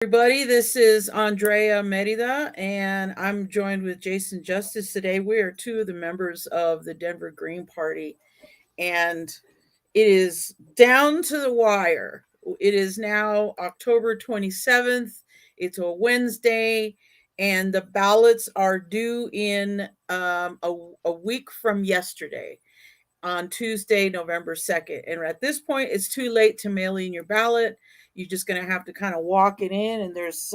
Everybody, this is Andrea Merida, and I'm joined with Jason Justice today. We are two of the members of the Denver Green Party, and it is down to the wire. It is now October 27th. It's a Wednesday, and the ballots are due in a week from yesterday on Tuesday, November 2nd. And at this point, it's too late to mail in your ballot. You're just going to have to kind of walk it in, and there's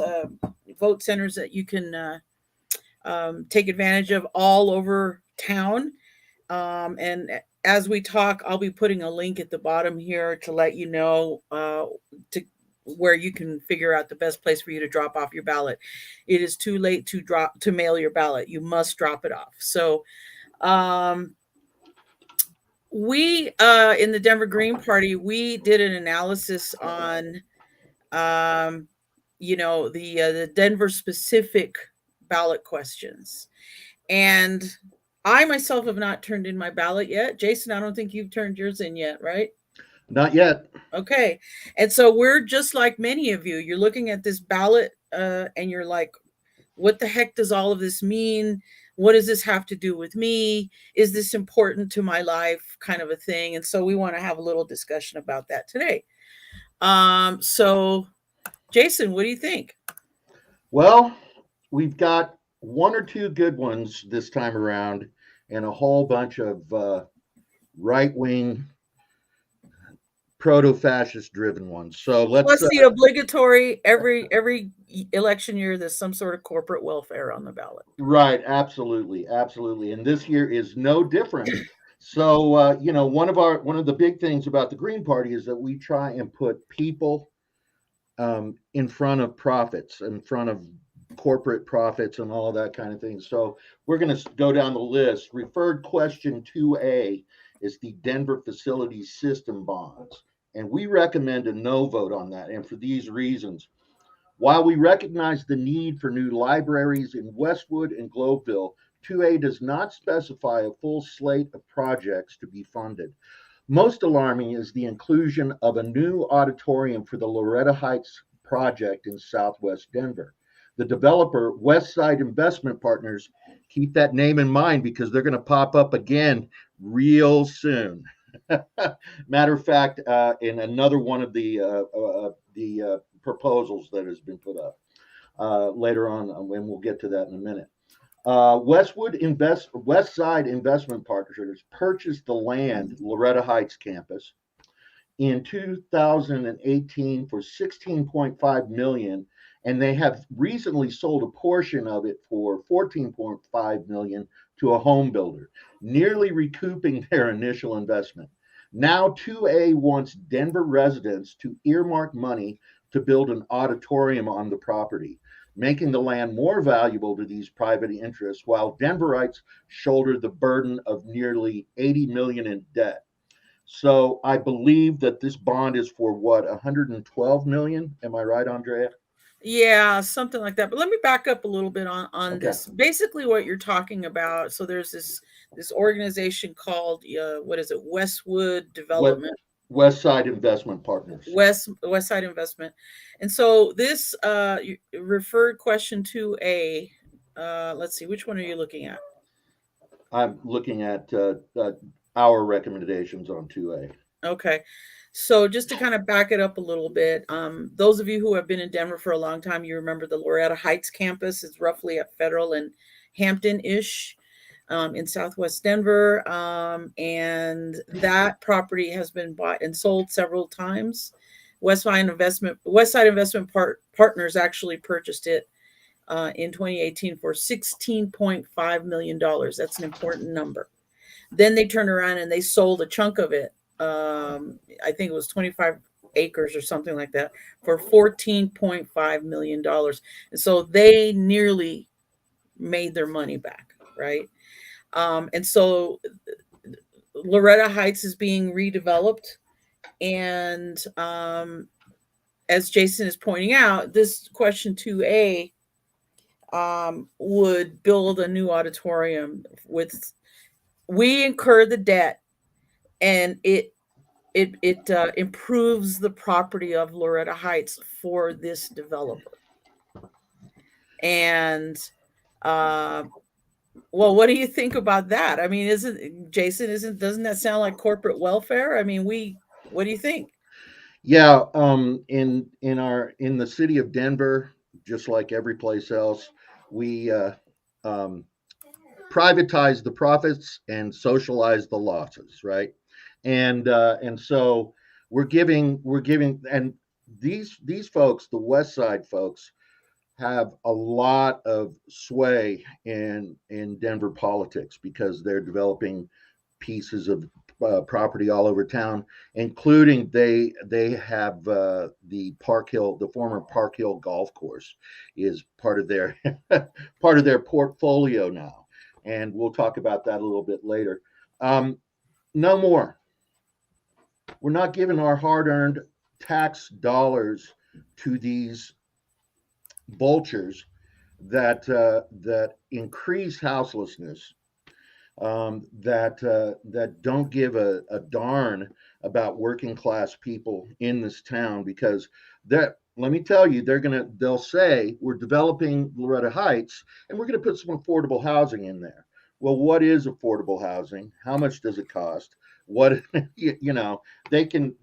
vote centers that you can take advantage of all over town. And as we talk, I'll be putting a link at the bottom here to let you know to where you can figure out the best place for you to drop off your ballot. It is too late to mail your ballot. You must drop it off. So um, we in the Denver Green Party, we did an analysis on um, the Denver specific ballot questions, and I myself have not turned in my ballot yet. Jason, I don't think you've turned yours in yet, right? Not yet. Okay. And so we're just like many of you. You're looking at this ballot and you're like, what the heck does all of this mean? What does this have to do with me? Is this important to my life? Kind of a thing. And so we want to have a little discussion about that today. So Jason, what do you think? Well, we've got one or two good ones this time around, and a whole bunch of right wing, proto fascist driven ones. So let's. Plus the obligatory every election year, there's some sort of corporate welfare on the ballot. Right, absolutely, absolutely. And this year is no different. So one of the big things about the Green Party is that we try and put people in front of profits, in front of corporate profits, and all that kind of thing. So we're going to go down the list. Referred question 2A is the Denver Facilities System bonds. And we recommend a no vote on that. And for these reasons, while we recognize the need for new libraries in Westwood and Globeville, 2A does not specify a full slate of projects to be funded. Most alarming is the inclusion of a new auditorium for the Loretta Heights project in southwest Denver. The developer, Westside Investment Partners, keep that name in mind because they're going to pop up again real soon. Matter of fact, in another one of the proposals that has been put up later on, and we'll get to that in a minute. Westside Investment Partners purchased the land, Loretta Heights campus, in 2018 for 16.5 million, and they have recently sold a portion of it for 14.5 million to a home builder, nearly recouping their initial investment. Now 2A wants Denver residents to earmark money to build an auditorium on the property, making the land more valuable to these private interests, while Denverites shoulder the burden of nearly 80 million in debt. So I believe that this bond is for what, 112 million? Am I right, Andrea? Yeah, something like that. But let me back up a little bit on Okay. this. Basically, what you're talking about. So there's this organization called what is it? Westwood West, Development, West Side Investment Partners. West Side Investment, and so this referred question to a. Let's see, which one are you looking at? I'm looking at our recommendations on 2A. Okay. So just to kind of back it up a little bit, those of you who have been in Denver for a long time, you remember the Loretta Heights campus is roughly at Federal and Hampton-ish in Southwest Denver. And that property has been bought and sold several times. Westside Investment Partners actually purchased it in 2018 for $16.5 million. That's an important number. Then they turned around and they sold a chunk of it. I think it was 25 acres or something like that for $14.5 million. And so they nearly made their money back, right? And so Loretta Heights is being redeveloped. And as Jason is pointing out, this question 2A would build a new auditorium with, we incur the debt, and it it improves the property of Loretta Heights for this developer. And uh, well, what do you think about that? I mean, isn't Jason? Isn't doesn't that sound like corporate welfare? I mean, we. What do you think? Yeah, in the city of Denver, just like every place else, we um, privatize the profits and socialize the losses, right? And so we're giving, and these folks, the West Side folks, have a lot of sway in Denver politics because they're developing pieces of property all over town, including they have the Park Hill, the former Park Hill golf course, is part of their part of their portfolio now, and we'll talk about that a little bit later. Um, no more. We're not giving our hard-earned tax dollars to these vultures that increase houselessness, that don't give a darn about working class people in this town, because that, let me tell you, they'll say we're developing Loretta Heights and we're gonna put some affordable housing in there. Well, what is affordable housing? How much does it cost? What you know, they can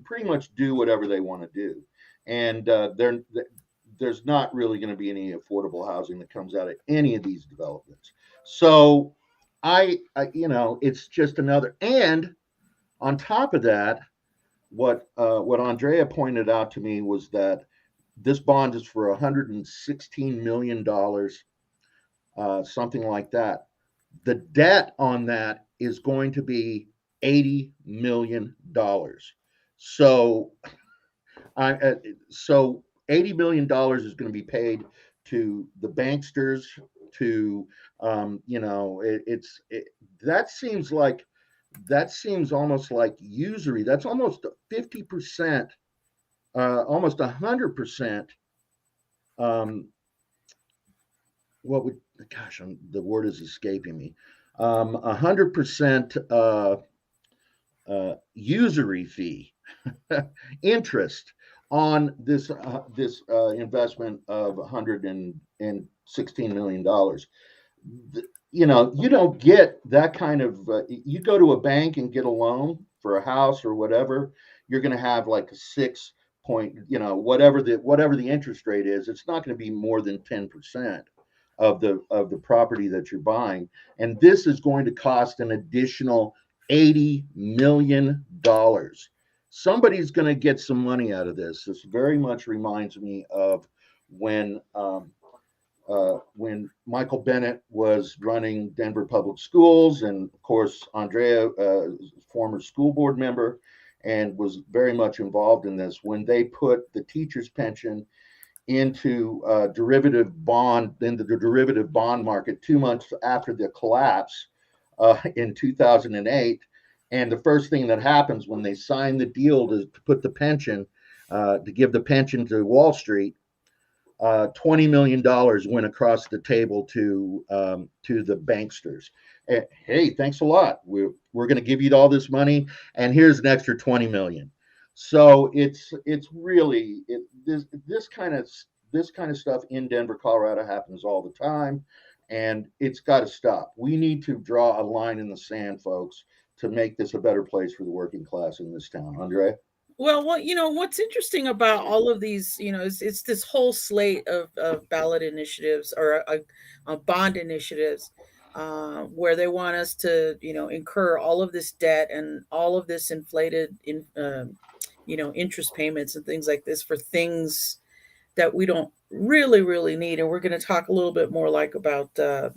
pretty much do whatever they want to do, and there's not really going to be any affordable housing that comes out of any of these developments. So it's just another. And on top of that, what Andrea pointed out to me was that this bond is for $116 million, something like that. The debt on that is going to be $80 million. So I so $80 million is going to be paid to the banksters. To that seems like, that seems almost like usury. That's almost 50%, almost 100%. Um, what would, gosh, the word is escaping me. 100% usury fee, interest on this investment of $116 million. You don't get that kind of. You go to a bank and get a loan for a house or whatever, you're going to have like a 6 point, whatever the interest rate is. It's not going to be more than 10% of the property that you're buying, and this is going to cost an additional $80 million. Somebody's going to get some money out of this. This very much reminds me of when when Michael Bennett was running Denver Public Schools, and of course Andrea, former school board member, and was very much involved in this. When they put the teachers' pension into the derivative bond market 2 months after the collapse in 2008. And the first thing that happens when they sign the deal to put the pension, to give the pension to Wall Street, $20 million went across the table to the banksters. Hey, thanks a lot. We're going to give you all this money, and here's an extra 20 million. So it's really this kind of stuff in Denver, Colorado happens all the time, and it's got to stop. We need to draw a line in the sand, folks, to make this a better place for the working class in this town. Andre? Well, what's interesting about all of these, it's this whole slate of ballot initiatives or bond initiatives, where they want us to, incur all of this debt and all of this inflated interest payments and things like this for things that we don't really need. And we're going to talk a little bit more like about the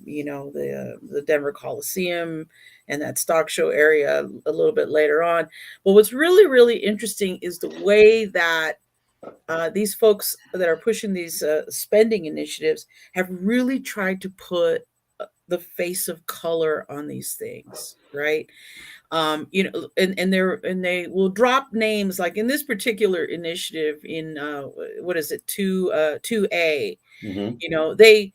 Denver Coliseum and that stock show area a little bit later on. But what's really interesting is the way that these folks that are pushing these spending initiatives have really tried to put the face of color on these things, right? And they will drop names, like in this particular initiative in what is it, 2A. Mm-hmm. They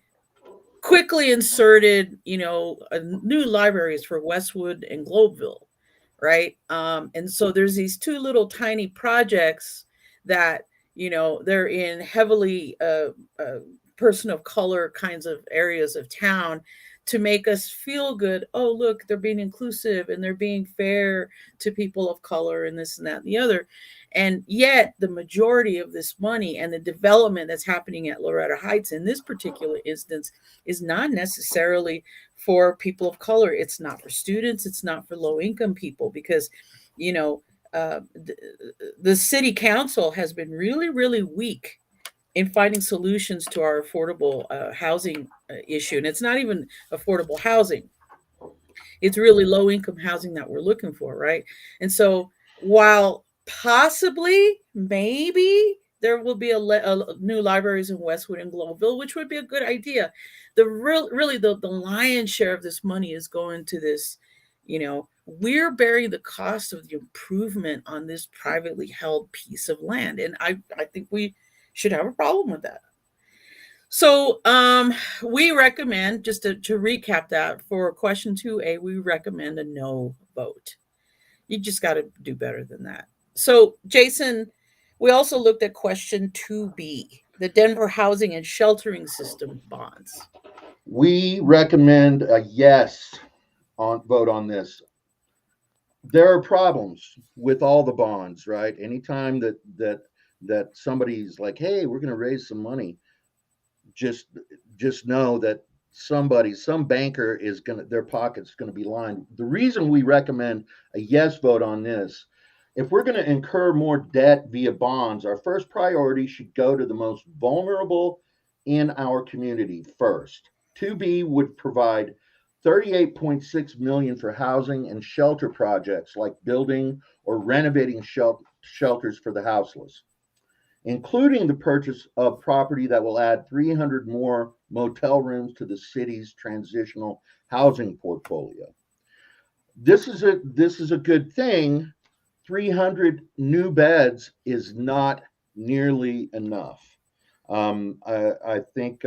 quickly inserted new libraries for Westwood and Globeville, right? And so there's these two little tiny projects that, they're in heavily person of color kinds of areas of town to make us feel good. Oh, look, they're being inclusive and they're being fair to people of color and this and that and the other. And yet, the majority of this money and the development that's happening at Loretta Heights in this particular instance is not necessarily for people of color. It's not for students. It's not for low income people because, you know, the city council has been really, really weak in finding solutions to our affordable housing issue. And it's not even affordable housing, it's really low income housing that we're looking for, right? And so, while possibly, maybe there will be a new libraries in Westwood and Globeville, which would be a good idea. Really the lion's share of this money is going to this. We're bearing the cost of the improvement on this privately held piece of land, and I think we should have a problem with that. So we recommend, just to recap that, for question 2A, we recommend a no vote. You just got to do better than that. So, Jason, we also looked at question 2B, the Denver Housing and Sheltering System bonds. We recommend a yes on vote on this. There are problems with all the bonds, right? Anytime that somebody's like, "Hey, we're going to raise some money," just know that some banker is gonna their pocket's gonna be lined. The reason we recommend a yes vote on this, if we're gonna incur more debt via bonds, our first priority should go to the most vulnerable in our community first. 2B would provide 38.6 million for housing and shelter projects like building or renovating shelters for the houseless, including the purchase of property that will add 300 more motel rooms to the city's transitional housing portfolio. This is a good thing. 300 new beds is not nearly enough. I think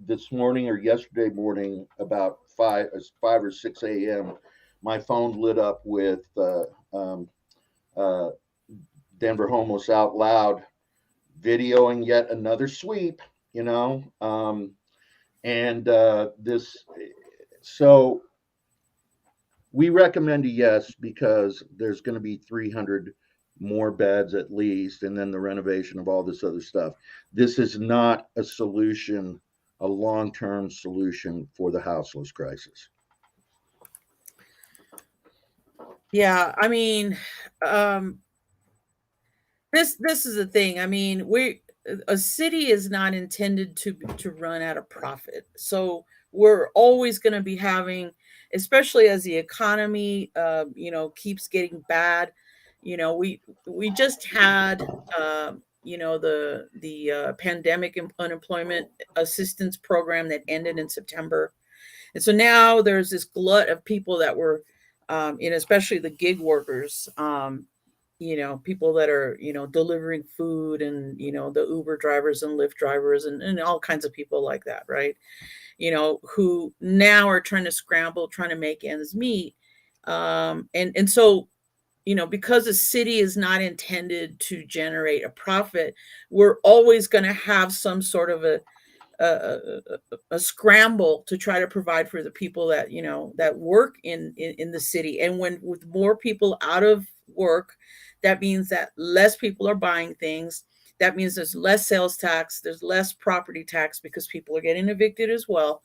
this morning or yesterday morning, about 5 or 6 a.m., my phone lit up with uh, Denver Homeless Out Loud videoing yet another sweep, and this. So we recommend a yes because there's going to be 300 more beds at least, and then the renovation of all this other stuff. This is not a solution, a long-term solution for the houseless crisis. Yeah, I mean, um, this is the thing. I mean, we a city is not intended to run at a profit. So we're always going to be having, especially as the economy, keeps getting bad. We just had, the pandemic unemployment assistance program that ended in September, and so now there's this glut of people that were, especially the gig workers, people that are, delivering food, and, the Uber drivers and Lyft drivers, and all kinds of people like that, right? Who now are trying to scramble, trying to make ends meet. And so, because the city is not intended to generate a profit, we're always going to have some sort of a, a scramble to try to provide for the people that, that work in the city. And when with more people out of work, that means that less people are buying things. That means there's less sales tax, there's less property tax because people are getting evicted as well.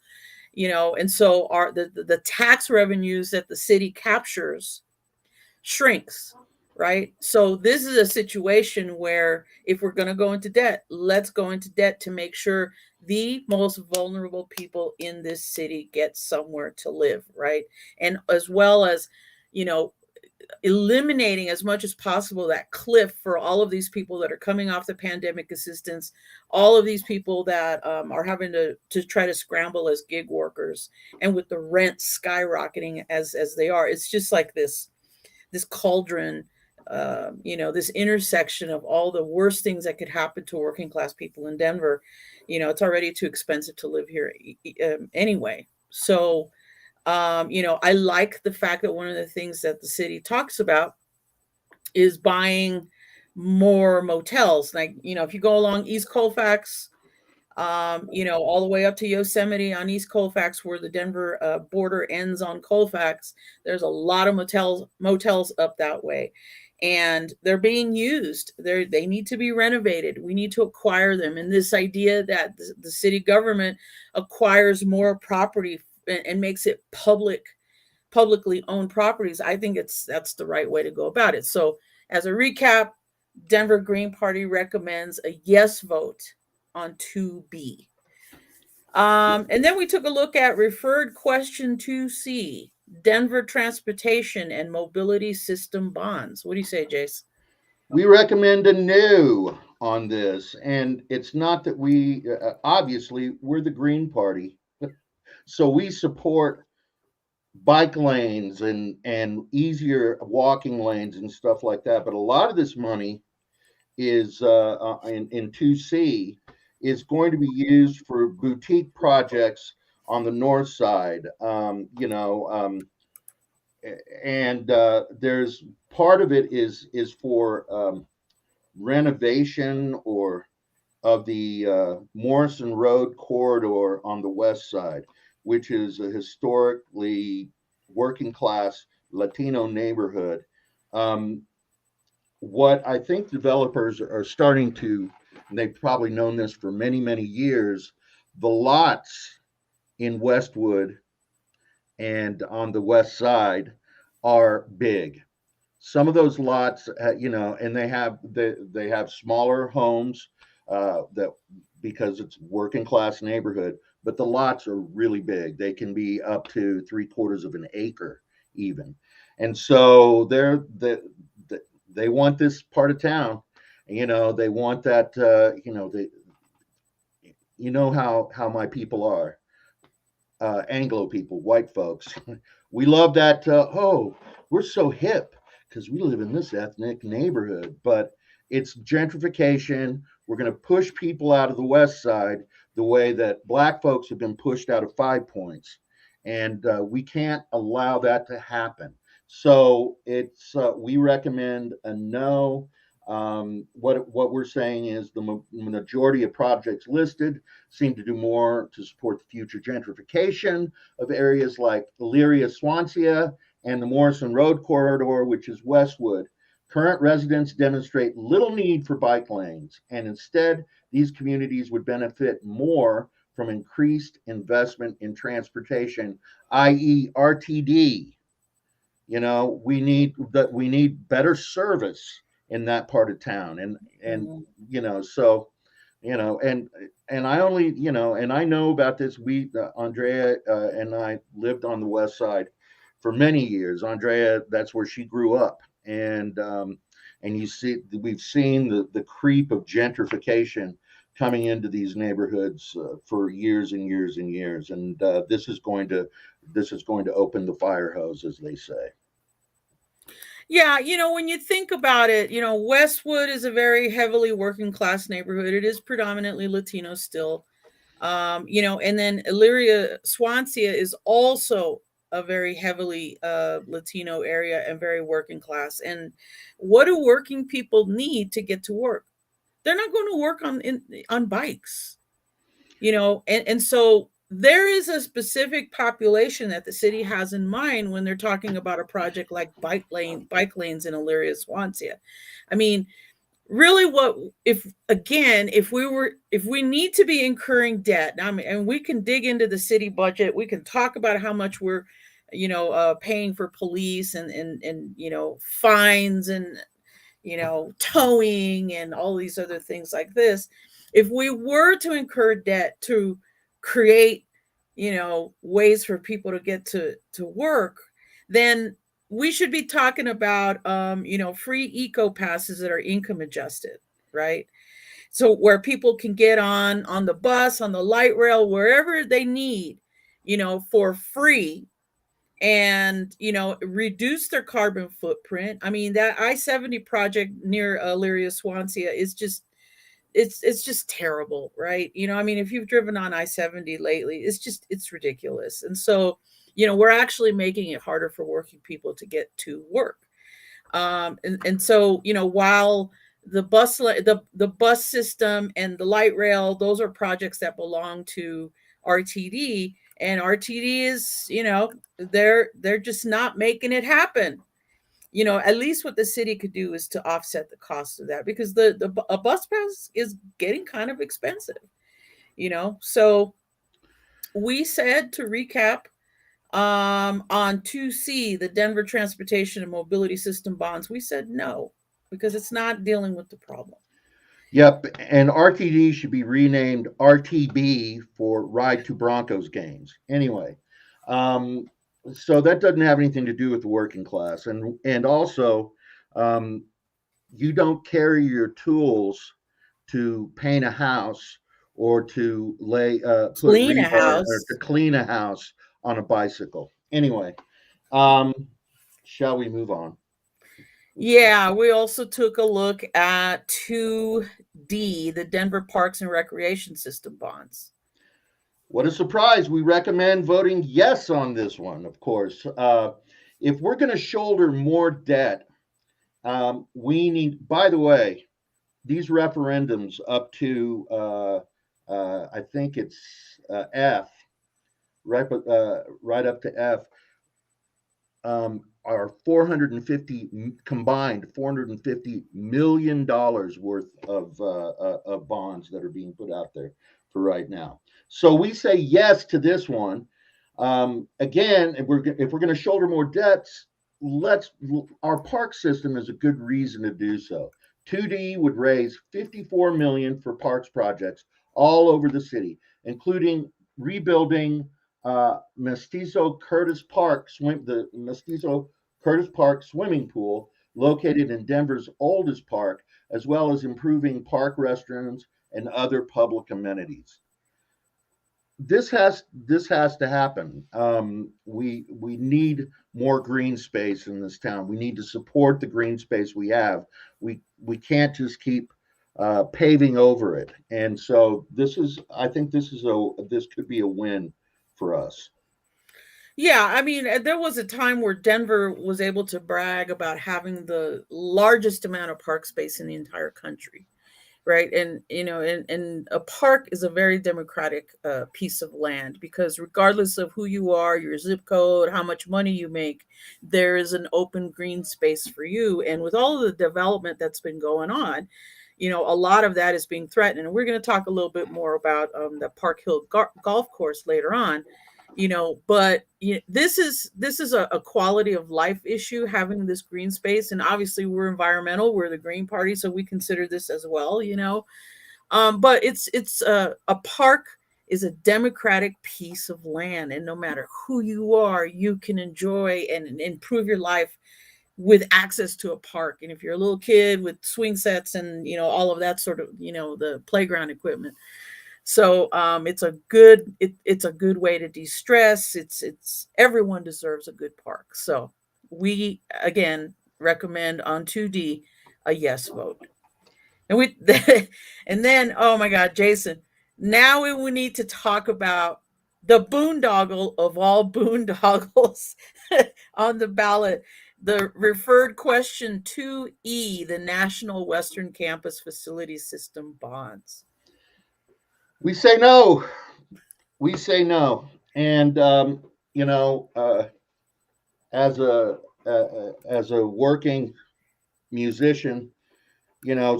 And so the tax revenues that the city captures shrinks, right? So this is a situation where if we're going to go into debt, let's go into debt to make sure the most vulnerable people in this city get somewhere to live, right? And as well as, you know, eliminating as much as possible that cliff for all of these people that are coming off the pandemic assistance, all of these people that are having to try to scramble as gig workers, and with the rent skyrocketing as they are. It's just like this cauldron, this intersection of all the worst things that could happen to working class people in Denver. It's already too expensive to live here anyway. So I like the fact that one of the things that the city talks about is buying more motels. Like, if you go along East Colfax, all the way up to Yosemite on East Colfax, where the Denver border ends on Colfax, there's a lot of motels up that way, and they're being used. They need to be renovated. We need to acquire them. And this idea that the city government acquires more property and makes it publicly owned properties, I think that's the right way to go about it. So, as a recap, Denver Green Party recommends a yes vote on 2B. And then we took a look at referred question 2C, Denver Transportation and Mobility System Bonds. What do you say, Jace? We recommend a no on this, and it's not that obviously we're the Green Party, so we support bike lanes and easier walking lanes and stuff like that. But a lot of this money is in 2C is going to be used for boutique projects on the north side. And there's part of it is for renovation or of the Morrison Road corridor on the west side, which is a historically working class Latino neighborhood. Um, what I think developers are starting to, and they've probably known this for many, many years, the lots in Westwood and on the west side are big. Some of those lots, and they have smaller homes that because it's working class neighborhood, but the lots are really big. They can be up to 3/4 of an acre even, and so they want this part of town. They want that. How my people are, Anglo people, white folks. We love that. We're so hip because we live in this ethnic neighborhood, but it's gentrification. We're going to push people out of the west side the way that black folks have been pushed out of Five Points, and we can't allow that to happen. So we recommend a no. What we're saying is the majority of projects listed seem to do more to support the future gentrification of areas like Elyria, Swansea, and the Morrison Road corridor, which is Westwood. Current residents demonstrate little need for bike lanes, and instead, these communities would benefit more from increased investment in transportation, i.e., RTD. We need better service in that part of town, and Mhm. so and I only and I know about this. Andrea and I lived on the west side for many years. Andrea, that's where she grew up, and we've seen the creep of gentrification coming into these neighborhoods for years and years and years, and this is going to open the fire hose, as they say. Yeah, when you think about it, Westwood is a very heavily working class neighborhood. It is predominantly Latino still. And then Elyria, Swansea is also a very heavily Latino area and very working class. And what do working people need to get to work? They're not going to work on bikes, and so there is a specific population that the city has in mind when they're talking about a project like bike lanes in Elyria, Swansea. I mean, really, what if we need to be incurring debt now, and we can dig into the city budget, we can talk about how much we're paying for police and fines and towing and all these other things like this. If we were to incur debt to create, ways for people to get to work, then we should be talking about, free eco passes that are income adjusted, right? So where people can get on the bus, on the light rail, wherever they need, for free, and reduce their carbon footprint. I mean, that I-70 project near Elyria, Swansea is just it's just terrible, right? I mean, if you've driven on I-70 lately, it's ridiculous. And so We're actually making it harder for working people to get to work. And so, while the bus system and the light rail, those are projects that belong to RTD, and RTD is, they're just not making it happen. At least what the city could do is to offset the cost of that, because a bus pass is getting kind of expensive. So we said, to recap, on 2C, the Denver Transportation and Mobility System bonds, we said no, because it's not dealing with the problem. Yep, and RTD should be renamed RTB for Ride to Broncos games. Anyway, um, so that doesn't have anything to do with the working class, and also, um, you don't carry your tools to paint a house or to put Clean a rebar or to house. clean a house on a bicycle. Anyway, um, shall we move on? Yeah, we also took a look at 2D, the Denver Parks and Recreation System bonds. What a surprise. We recommend voting yes on this one, of course. If we're going to shoulder more debt, we need, by the way, these referendums up to, I think it's F, right up to F, are 450 combined $450 million worth of bonds that are being put out there for right now. So we say yes to this one. Again, if we're going to shoulder more debts, let's our park system is a good reason to do so. 2D would raise 54 million for parks projects all over the city, including rebuilding the Mestizo Curtis Park swimming pool, located in Denver's oldest park, as well as improving park restrooms and other public amenities. This has to happen. We need more green space in this town. We need to support the green space we have. We can't just keep paving over it. And so I think this could be a win for us. Yeah, I mean, there was a time where Denver was able to brag about having the largest amount of park space in the entire country, right? And and a park is a very democratic piece of land, because regardless of who you are, your zip code, how much money you make, there is an open green space for you. And with all of the development that's been going on, a lot of that is being threatened. And we're going to talk a little bit more about the Park Hill golf course later on. But this is a quality of life issue, having this green space. And obviously we're environmental, we're the Green Party, so we consider this as well. But it's a park is a democratic piece of land, and no matter who you are, you can enjoy and improve your life with access to a park. And if you're a little kid, with swing sets and all of that sort of, the playground equipment. So it's a good way to de-stress. It's everyone deserves a good park. So we again recommend on 2D a yes vote. And we and then, oh my God, Jason, now we need to talk about the boondoggle of all boondoggles on the ballot. The referred question 2E, the National Western Campus Facility System bonds. We say no. We say no. And you know, as a working musician,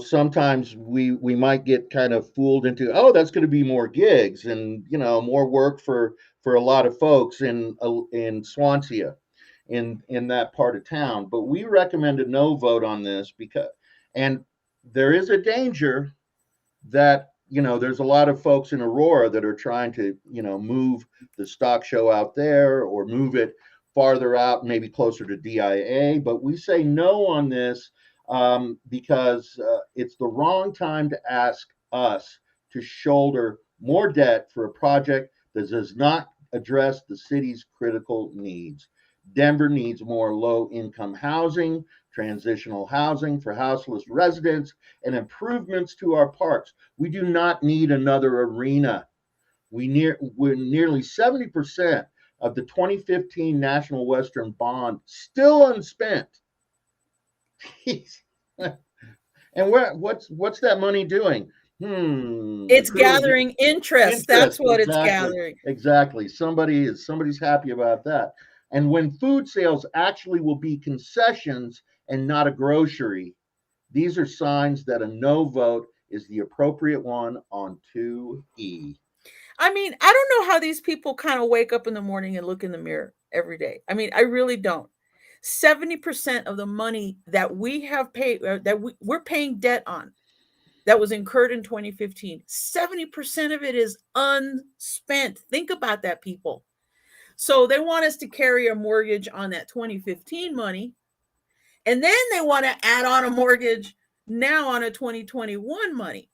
sometimes we might get kind of fooled into, oh, that's going to be more gigs and more work for a lot of folks in Swansea, in that part of town. But we recommend a no vote on this, because, and there is a danger that there's a lot of folks in Aurora that are trying to move the stock show out there, or move it farther out, maybe closer to DIA. But we say no on this, because it's the wrong time to ask us to shoulder more debt for a project that does not address the city's critical needs. Denver needs more low income housing, transitional housing for houseless residents, and improvements to our parks. We do not need another arena. We're nearly 70% of the 2015 National Western Bond still unspent. And what's that money doing? It's Accruing gathering interest. That's interest. what it's Exactly. gathering. Exactly. Somebody's happy about that. And when food sales actually will be concessions and not a grocery, these are signs that a no vote is the appropriate one on 2E. I mean, I don't know how these people kind of wake up in the morning and look in the mirror every day. I mean, I really don't. 70% of the money that we have paid, we're paying debt on, that was incurred in 2015, 70% of it is unspent. Think about that, people. So they want us to carry a mortgage on that 2015 money, and then they want to add on a mortgage now on a 2021 money.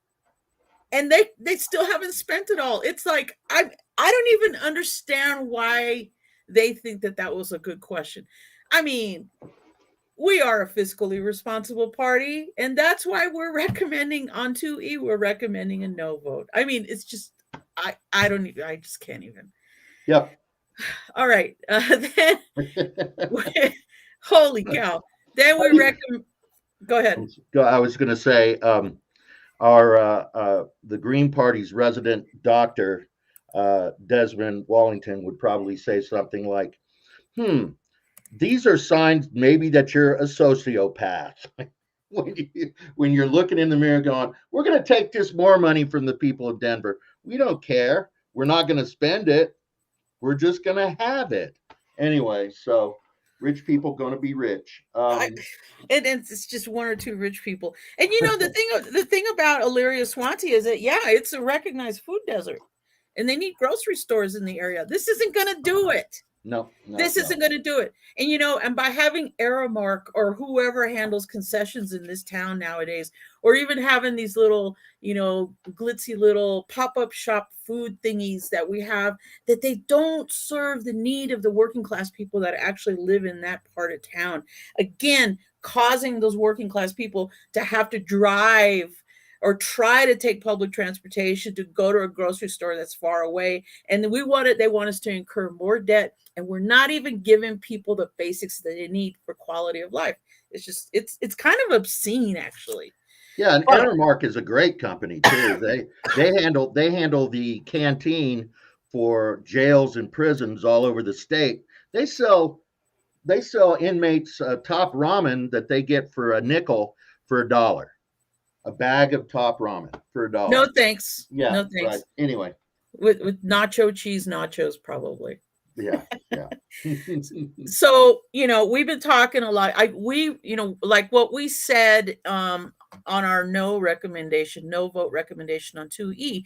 And they still haven't spent it all. It's like I don't even understand why they think that that was a good question. I mean, we are a fiscally responsible party, and that's why we're recommending on 2E, we're recommending a no vote. I mean, it's just I don't even, I just can't even. Yep. All right. Then holy cow. Then we recommend, go ahead. I was going to say, our the Green Party's resident doctor, Desmond Wallington, would probably say something like, these are signs maybe that you're a sociopath. When you're looking in the mirror going, we're going to take this more money from the people of Denver. We don't care. We're not going to spend it. We're just going to have it. Anyway, so rich people going to be rich. And it's just one or two rich people. And you know, the thing about Elyria Swanty is that, yeah, it's a recognized food desert, and they need grocery stores in the area. This isn't going to do it. No, this isn't going to do it. And you know, and by having Aramark or whoever handles concessions in this town nowadays, or even having these little, you know, glitzy little pop-up shop food thingies that we have, that they don't serve the need of the working class people that actually live in that part of town. Again, causing those working class people to have to drive or try to take public transportation to go to a grocery store that's far away. And then they want us to incur more debt, and we're not even giving people the basics that they need for quality of life. It's just, it's kind of obscene, actually. Yeah, and Aramark is a great company too. They handle the canteen for jails and prisons all over the state. They sell inmates top ramen that they get for a nickel for $1. A bag of top ramen for $1. No thanks. Yeah, no thanks. Right. Anyway, with nacho cheese nachos, probably. Yeah. So, you know, we've been talking a lot. You know, like what we said on our no vote recommendation on 2E,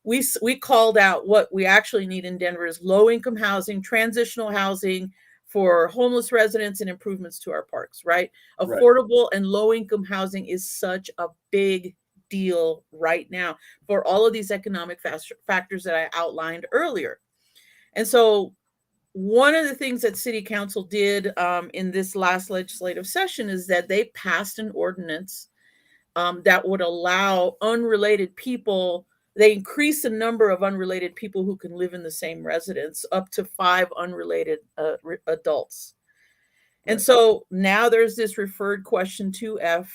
we called out what we actually need in Denver is low income housing, transitional housing for homeless residents, and improvements to our parks, right? Affordable and low income housing is such a big deal right now for all of these economic factors that I outlined earlier. And so one of the things that City Council did in this last legislative session is that they passed an ordinance that would allow unrelated people. They increase the number of unrelated people who can live in the same residence up to 5 unrelated adults. And so now there's this referred question 2F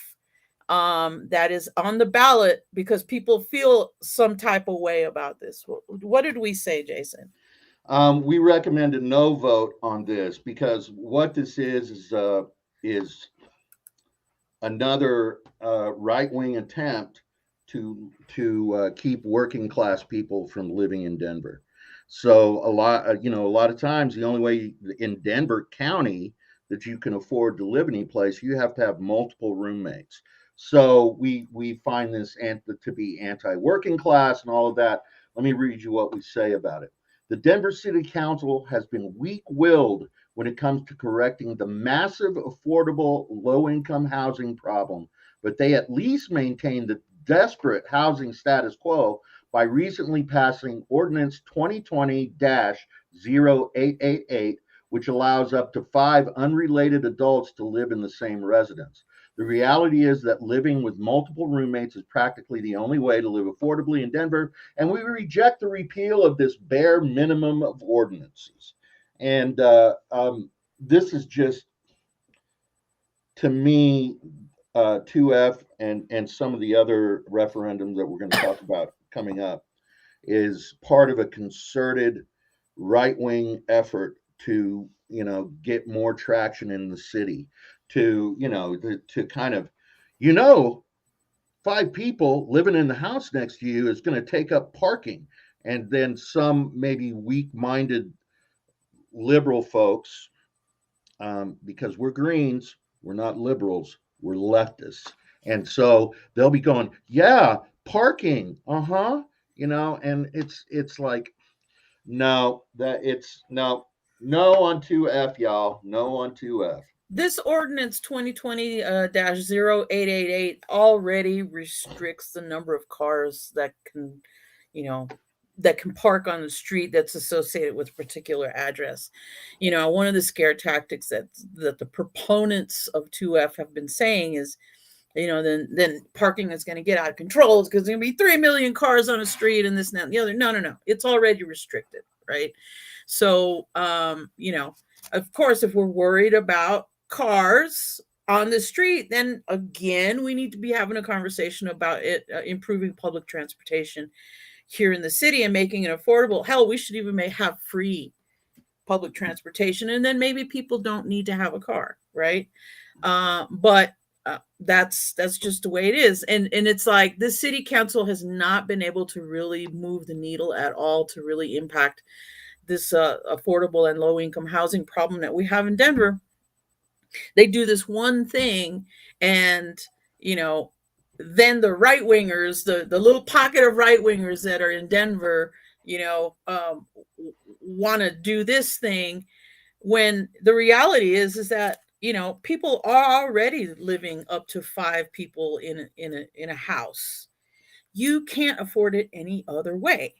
that is on the ballot because people feel some type of way about this. What did we say, Jason? We recommend a no vote on this because what this is another right-wing attempt to keep working class people from living in Denver. So a lot of times the only way in Denver County that you can afford to live any place, you have to have multiple roommates. So we find this to be anti-working class and all of that. Let me read you what we say about it. The Denver City Council has been weak-willed when it comes to correcting the massive, affordable, low-income housing problem, but they at least maintain the desperate housing status quo by recently passing Ordinance 2020-0888, which allows up to 5 unrelated adults to live in the same residence. The reality is that living with multiple roommates is practically the only way to live affordably in Denver, and we reject the repeal of this bare minimum of ordinances. And this is just, to me, 2F and some of the other referendums that we're going to talk about coming up is part of a concerted right wing effort to, get more traction in the city, to kind of, you know, 5 people living in the house next to you is going to take up parking. And then some maybe weak minded liberal folks, because we're Greens, we're not liberals, we're leftists. And so they'll be going, yeah, parking, and it's like, no, that it's no, no on 2F, y'all, no on 2F. This ordinance 2020 0888 already restricts the number of cars that can, you know, that can park on the street that's associated with a particular address. One of the scare tactics that the proponents of 2F have been saying is, then parking is going to get out of control because there's going to be 3 million cars on a street and this and that and the other. No, no, no. It's already restricted, right? So, of course, if we're worried about cars on the street, then again, we need to be having a conversation about it, improving public transportation here in the city and making it affordable. Hell, we should even have free public transportation, and then maybe people don't need to have a car, right? But that's just the way it is, and it's like the city council has not been able to really move the needle at all to really impact this affordable and low income housing problem that we have in Denver. They do this one thing, and you know then the right wingers, the little pocket of right wingers that are in Denver, want to do this thing, when the reality is that people are already living up to 5 people in a house. You can't afford it any other way,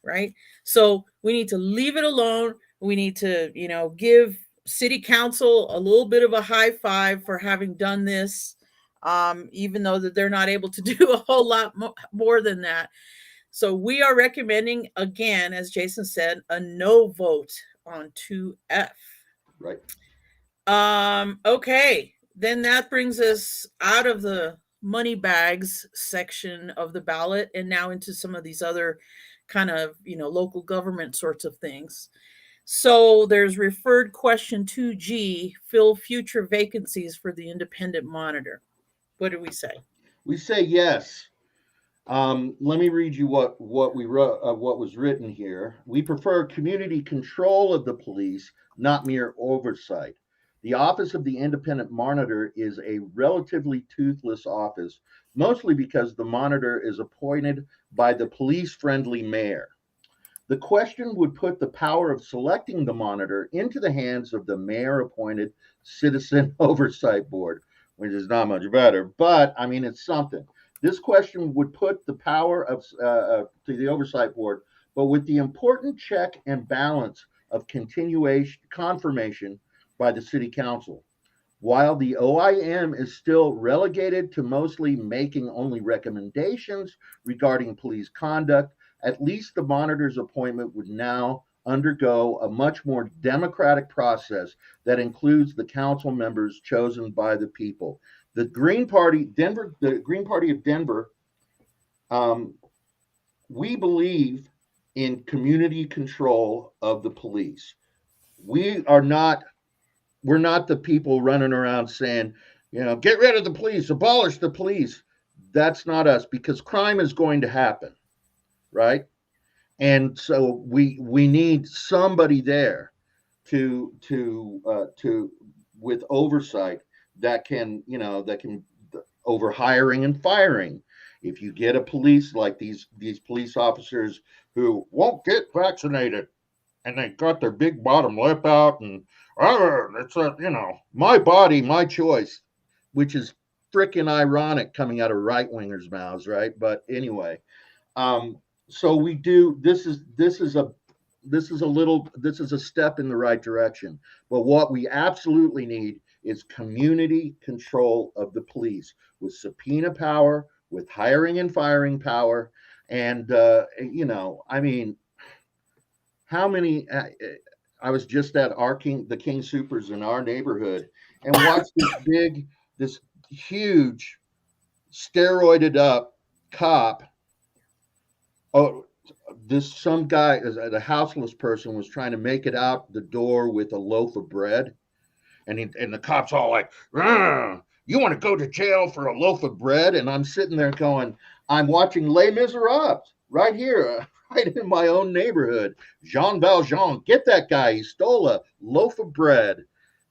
right? So we need to leave it alone. We need to, give city council a little bit of a high five for having done this, even though that they're not able to do a whole lot more than that. So we are recommending, again, as Jason said, a no vote on 2F. Right. Okay. Then that brings us out of the money bags section of the ballot and now into some of these other kind of, local government sorts of things. So there's referred question 2G, fill future vacancies for the independent monitor. What do we say? We say yes. Let me read you what we wrote, what was written here. We prefer community control of the police, not mere oversight. The office of the independent monitor is a relatively toothless office, mostly because the monitor is appointed by the police-friendly mayor. The question would put the power of selecting the monitor into the hands of the mayor-appointed Citizen Oversight Board, which is not much better, but I mean, it's something. This question would put the power of to the oversight board, but with the important check and balance of continuation confirmation by the city council. While the OIM is still relegated to mostly making only recommendations regarding police conduct, at least the monitor's appointment would now undergo a much more democratic process that includes the council members chosen by the people. The Green Party, the Green Party of Denver, um, we believe in community control of the police. We are not, we're not the people running around saying, get rid of the police, abolish the police. That's not us, because crime is going to happen, right? And so we need somebody there to with oversight that can, that can, over hiring and firing. If you get a police like these police officers who won't get vaccinated and they got their big bottom lip out and it's a, my body, my choice, which is freaking ironic coming out of right wingers' mouths, right? But anyway, um, so we do. This is a step in the right direction. But what we absolutely need is community control of the police with subpoena power, with hiring and firing power, and I mean, how many? I was just at the King Supers in our neighborhood and watched this huge steroided up cop. Oh, this some guy, the houseless person, was trying to make it out the door with a loaf of bread, and the cops all like, "You want to go to jail for a loaf of bread?" And I'm sitting there going, "I'm watching Les Miserables right here, right in my own neighborhood. Jean Valjean, get that guy! He stole a loaf of bread."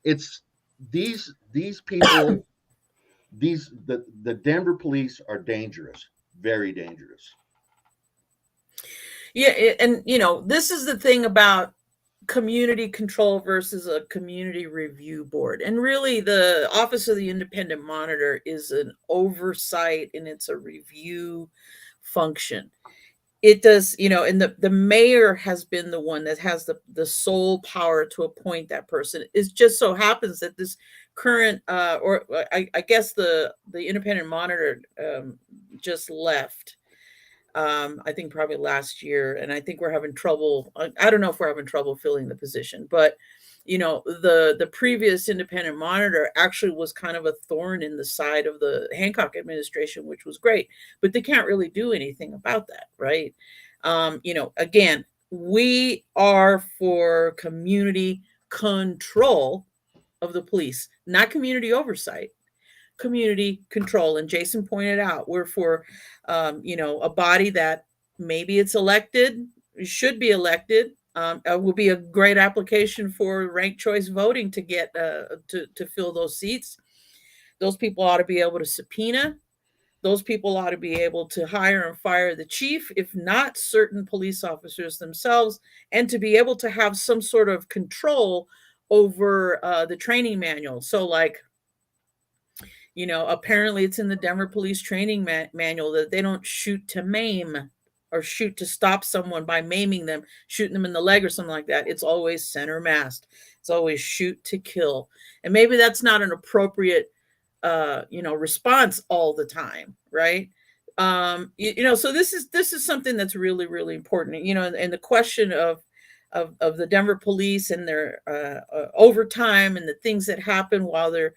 It's these people. The Denver police are dangerous, very dangerous. Yeah, and this is the thing about community control versus a community review board. And really, the Office of the Independent Monitor is an oversight and it's a review function. It does, and the mayor has been the one that has the sole power to appoint that person. It just so happens that this current, or I guess the Independent Monitor just left. I think probably last year, and I think we're having trouble. I don't know if we're having trouble filling the position, but the previous independent monitor actually was kind of a thorn in the side of the Hancock administration, which was great, but they can't really do anything about that, right? Again, we are for community control of the police, not community oversight, community control. And Jason pointed out, we're for, a body that maybe it's elected, should be elected. Will be a great application for ranked choice voting to get to fill those seats. Those people ought to be able to subpoena. Those people ought to be able to hire and fire the chief, if not certain police officers themselves, and to be able to have some sort of control over the training manual. So, like, apparently it's in the Denver police training manual that they don't shoot to maim or shoot to stop someone by maiming them, shooting them in the leg or something like that. It's always center massed. It's always shoot to kill. And maybe that's not an appropriate, response all the time, right? So this is something that's really, really important. And the question of the Denver police and their overtime and the things that happen while they're,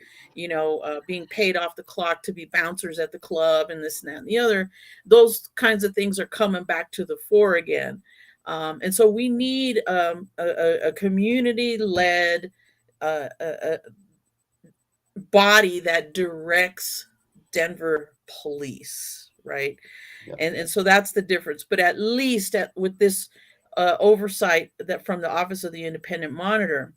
being paid off the clock to be bouncers at the club and this and that and the other. Those kinds of things are coming back to the fore again. And so we need a community-led body that directs Denver police, right? Yep. And so that's the difference. But at least with this oversight that from the Office of the Independent Monitor,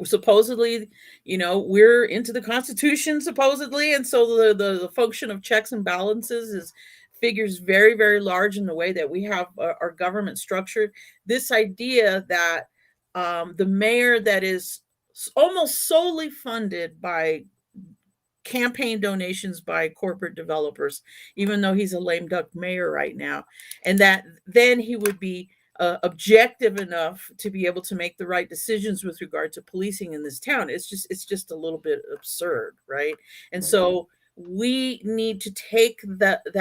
supposedly, we're into the Constitution, supposedly, and so the function of checks and balances figures very, very large in the way that we have our government structured. This idea that the mayor that is almost solely funded by campaign donations by corporate developers, even though he's a lame duck mayor right now, and that then he would be objective enough to be able to make the right decisions with regard to policing in this town. It's just a little bit absurd, right? And so we need to take that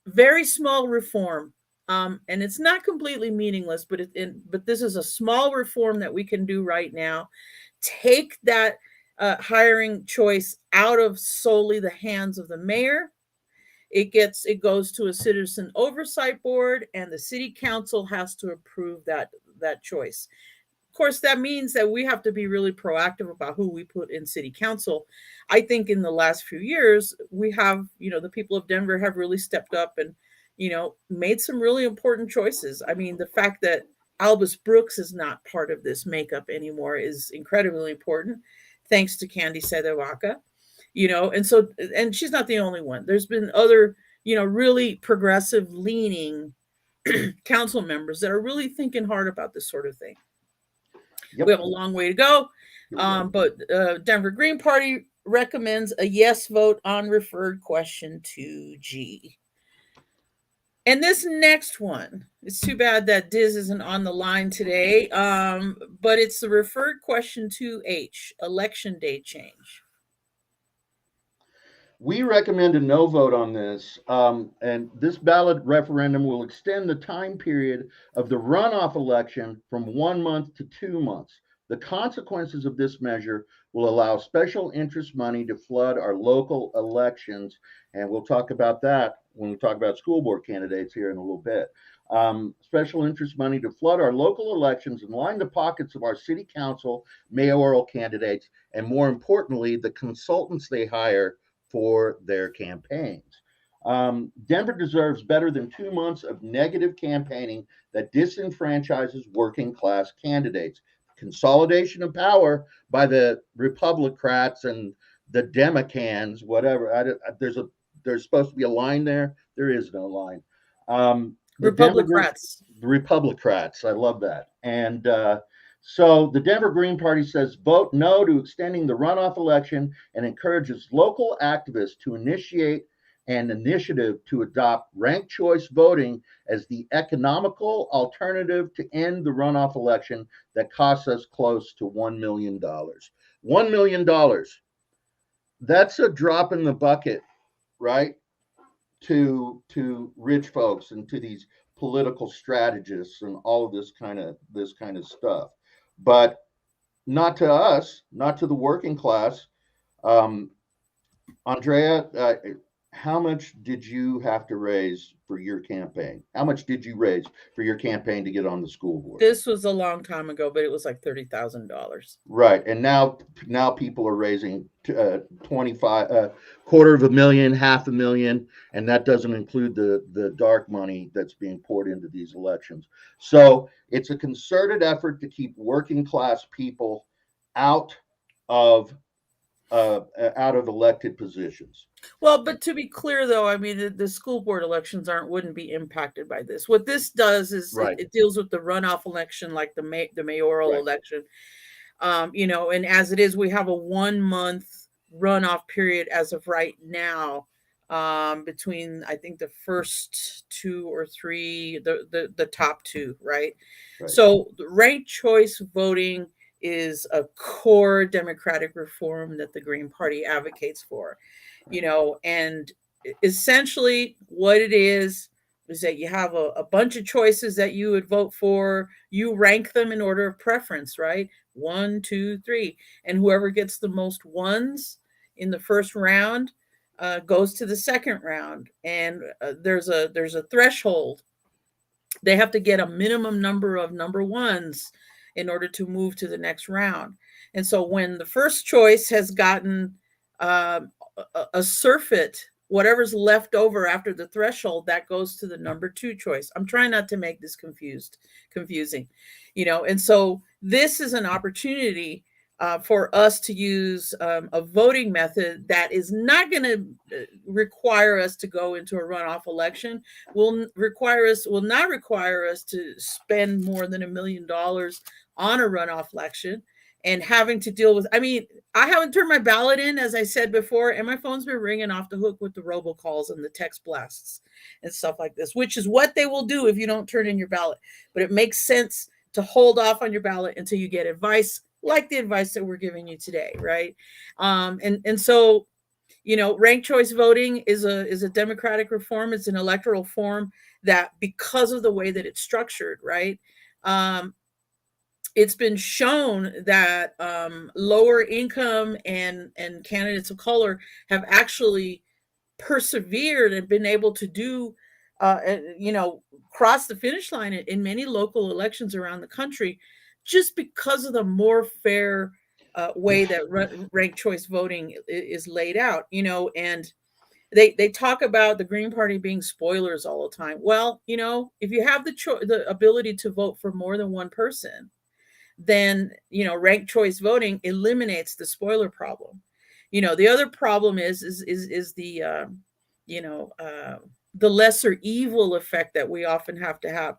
very small reform, and it's not completely meaningless, but but this is a small reform that we can do right now. Take that hiring choice out of solely the hands of the mayor. It goes to a citizen oversight board, and the city council has to approve that choice. Of course, that means that we have to be really proactive about who we put in city council. I think in the last few years, we have, the people of Denver have really stepped up and, made some really important choices. I mean, the fact that Albus Brooks is not part of this makeup anymore is incredibly important, thanks to Candy Sedewaka. And she's not the only one. There's been other, really progressive leaning council members that are really thinking hard about this sort of thing. Yep. We have a long way to go. But Denver Green Party recommends a yes vote on referred question 2G. And this next one, it's too bad that Diz isn't on the line today, but it's the referred question 2H, election day change. We recommend a no vote on this, and this ballot referendum will extend the time period of the runoff election from 1 month to 2 months. The consequences of this measure will allow special interest money to flood our local elections, and we'll talk about that when we talk about school board candidates here in a little bit. Special interest money to flood our local elections and line the pockets of our city council, mayoral candidates, and more importantly, the consultants they hire for their campaigns. Denver deserves better than 2 months of negative campaigning that disenfranchises working class candidates. Consolidation of power by the Republicrats and the Democans, whatever. There's supposed to be a line there. There is no line. The Denver Republicrats. the Republicrats. I love that. And so the Denver Green Party says vote no to extending the runoff election and encourages local activists to initiate an initiative to adopt ranked choice voting as the economical alternative to end the runoff election that costs us close to $1 million. $1 million. That's a drop in the bucket, right? To rich folks and to these political strategists and all of this kind of stuff, but not to us, not to the working class. Um, Andrea, how much did you have to raise for your campaign? How much did you raise for your campaign to get on the school board? This was a long time ago, but it was like $30,000. Right, and now people are raising 25, quarter of a million, half a million, and that doesn't include the dark money that's being poured into these elections. So it's a concerted effort to keep working class people out of out of elected positions. Well, but to be clear, though, I mean, the school board elections wouldn't be impacted by this. What this does is Right, it deals with the runoff election, like the mayoral right, election. And as it is, we have a 1 month runoff period as of right now, between I think the first two or three, the top two, right? right, So ranked choice voting is a core democratic reform that the Green Party advocates for, and essentially what it is that you have a bunch of choices that you would vote for. You rank them in order of preference, right? One, two, three. And whoever gets the most ones in the first round goes to the second round. And there's a threshold. They have to get a minimum number of number ones in order to move to the next round. And so when the first choice has gotten a surfeit, whatever's left over after the threshold, that goes to the number two choice. I'm trying not to make this confusing, and so this is an opportunity for us to use a voting method that is not going to require us to go into a runoff election. Will not require us to spend more than $1 million on a runoff election and having to deal with. I mean, I haven't turned my ballot in, as I said before, and my phone's been ringing off the hook with the robocalls and the text blasts and stuff like this, which is what they will do if you don't turn in your ballot. But it makes sense to hold off on your ballot until you get advice, like the advice that we're giving you today, right? And so, ranked choice voting is a democratic reform. It's an electoral form that, because of the way that it's structured, right? It's been shown that lower income and candidates of color have actually persevered and been able to do, cross the finish line in many local elections around the country, just because of the more fair way that ranked choice voting is laid out. And they talk about the Green Party being spoilers all the time. Well, if you have the ability to vote for more than one person, then ranked choice voting eliminates the spoiler problem. The other problem is you know the lesser evil effect that we often have to have,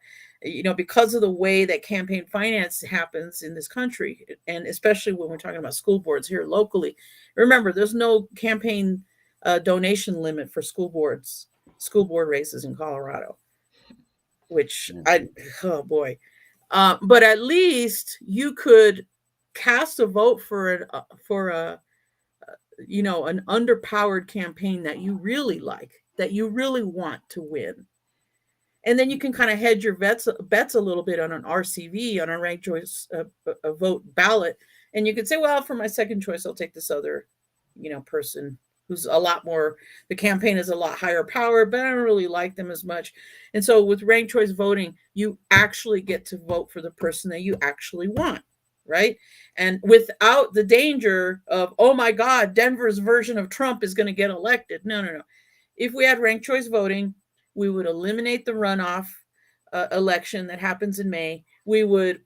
because of the way that campaign finance happens in this country, and especially when we're talking about school boards here locally. Remember, there's no campaign donation limit for school board races in Colorado, which oh boy. But at least you could cast a vote for an underpowered campaign that you really like, that you really want to win. And then you can kind of hedge your bets a little bit on an RCV, on a ranked choice a vote ballot, and you could say, well, for my second choice, I'll take this other, person who's a lot more. The campaign is a lot higher power, but I don't really like them as much. And so with ranked choice voting, you actually get to vote for the person that you actually want, right? And without the danger of, oh my God, Denver's version of Trump is going to get elected. No, no, no. If we had ranked choice voting, we would eliminate the runoff election that happens in May. We would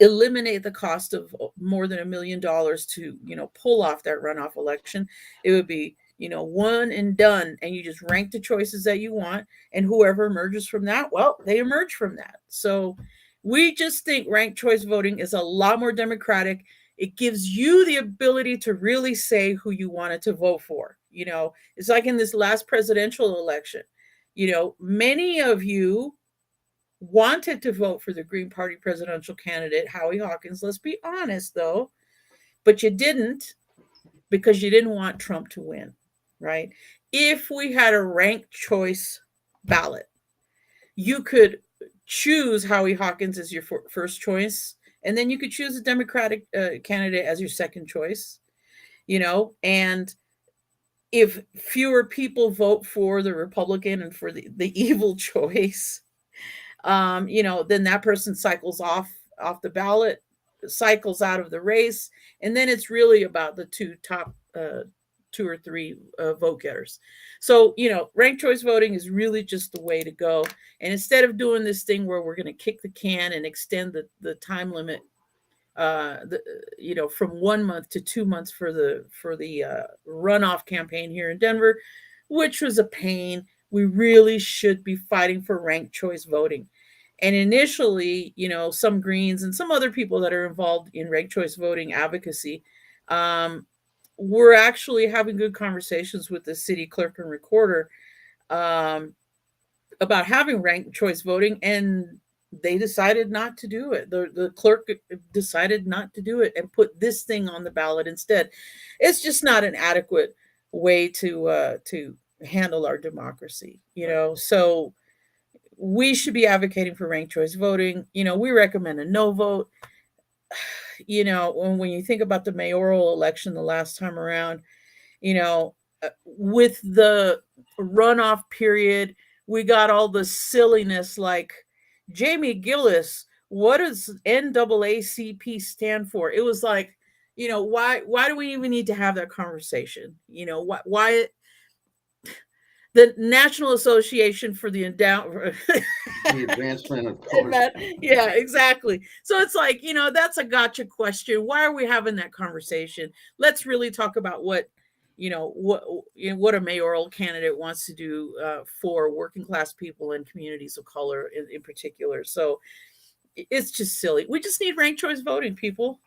eliminate the cost of more than $1 million to, pull off that runoff election. It would be, one and done, and you just rank the choices that you want, and whoever emerges from that, well, they emerge from that. So we just think ranked choice voting is a lot more democratic. It gives you the ability to really say who you wanted to vote for. It's like in this last presidential election. Many of you wanted to vote for the Green Party presidential candidate, Howie Hawkins. Let's be honest, though, but you didn't, because you didn't want Trump to win, right? If we had a ranked choice ballot, you could choose Howie Hawkins as your first choice, and then you could choose a Democratic candidate as your second choice, and if fewer people vote for the Republican and for the evil choice, then that person cycles off the ballot, cycles out of the race, and then it's really about the top two or three vote getters. So, ranked choice voting is really just the way to go. And instead of doing this thing where we're going to kick the can and extend the time limit, from 1 month to 2 months for the runoff campaign here in Denver, which was a pain, we really should be fighting for ranked choice voting. And initially, some Greens and some other people that are involved in ranked choice voting advocacy, we're actually having good conversations with the city clerk and recorder about having ranked choice voting, and they decided not to do it. The clerk decided not to do it and put this thing on the ballot instead. It's just not an adequate way to handle our democracy, So we should be advocating for ranked choice voting. We recommend a no vote. When you think about the mayoral election the last time around, with the runoff period, we got all the silliness like, Jamie Gillis, what does NAACP stand for? It was like, why do we even need to have that conversation? Why the National Association for the the advancement of color. Yeah, exactly. So it's like, that's a gotcha question. Why are we having that conversation? Let's really talk about what a mayoral candidate wants to do for working class people and communities of color in particular. So it's just silly. We just need ranked choice voting, people.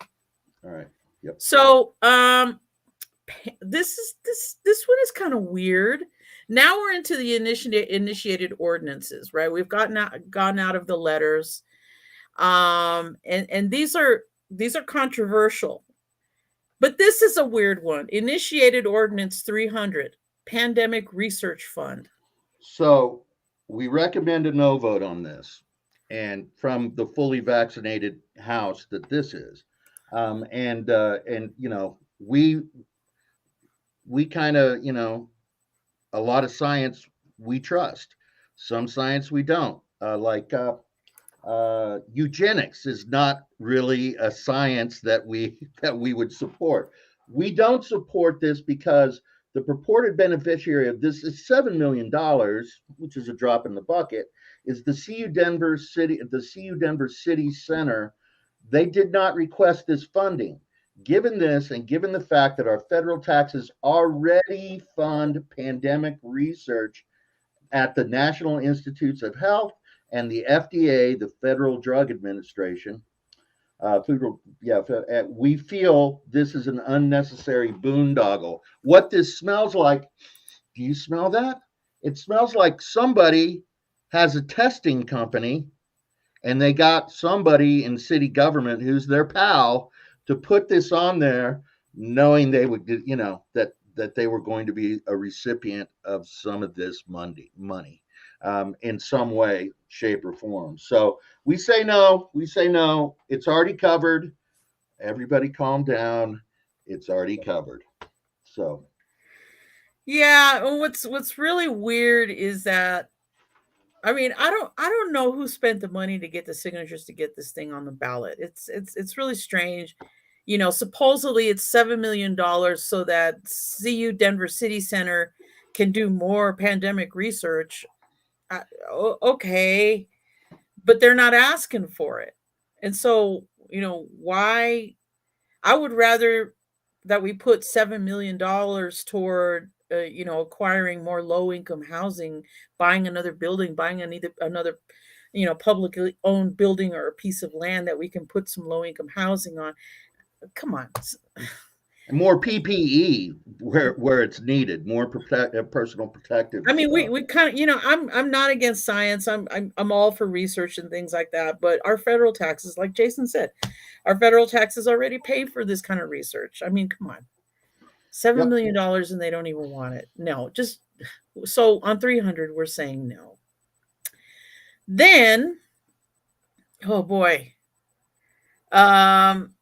All right. Yep. So this one is kind of weird. Now we're into the initiated ordinances, right? We've gone out of the letters, and these are controversial. But this is a weird one. Initiated Ordinance 300, Pandemic Research Fund. So we recommend a no vote on this, and from the fully vaccinated House that this is, we kind of, a lot of science we trust, some science we don't. Eugenics is not really a science that we would support. We don't support this because the purported beneficiary of this is $7 million, which is a drop in the bucket, is the CU Denver City Center. They did not request this funding. Given this, and given the fact that our federal taxes already fund pandemic research at the National Institutes of Health and the FDA, the Federal Drug Administration, we feel this is an unnecessary boondoggle. What this smells like, do you smell that? It smells like somebody has a testing company and they got somebody in city government who's their pal to put this on there knowing they would, that they were going to be a recipient of some of this money, in some way, shape, or form. So we say no. We say no. It's already covered. Everybody, calm down. It's already covered. So Yeah, and what's really weird is that, I mean, I don't know who spent the money to get the signatures to get this thing on the ballot. It's really strange. Supposedly it's $7 million so that CU Denver City Center can do more pandemic research. Okay, but they're not asking for it. And so, why I would rather that we put $7 million toward acquiring more low income housing, buying another building, buying another publicly owned building or a piece of land that we can put some low income housing on. Come on. and more PPE where it's needed, more personal protective I mean, we stuff. we kind of, I'm not against science. I'm all for research and things like that. But our federal taxes, like Jason said, our federal taxes already pay for this kind of research. I mean, come on, seven Yep. million dollars and they don't even want it. No, just so on 300, we're saying no. Then, oh boy, um,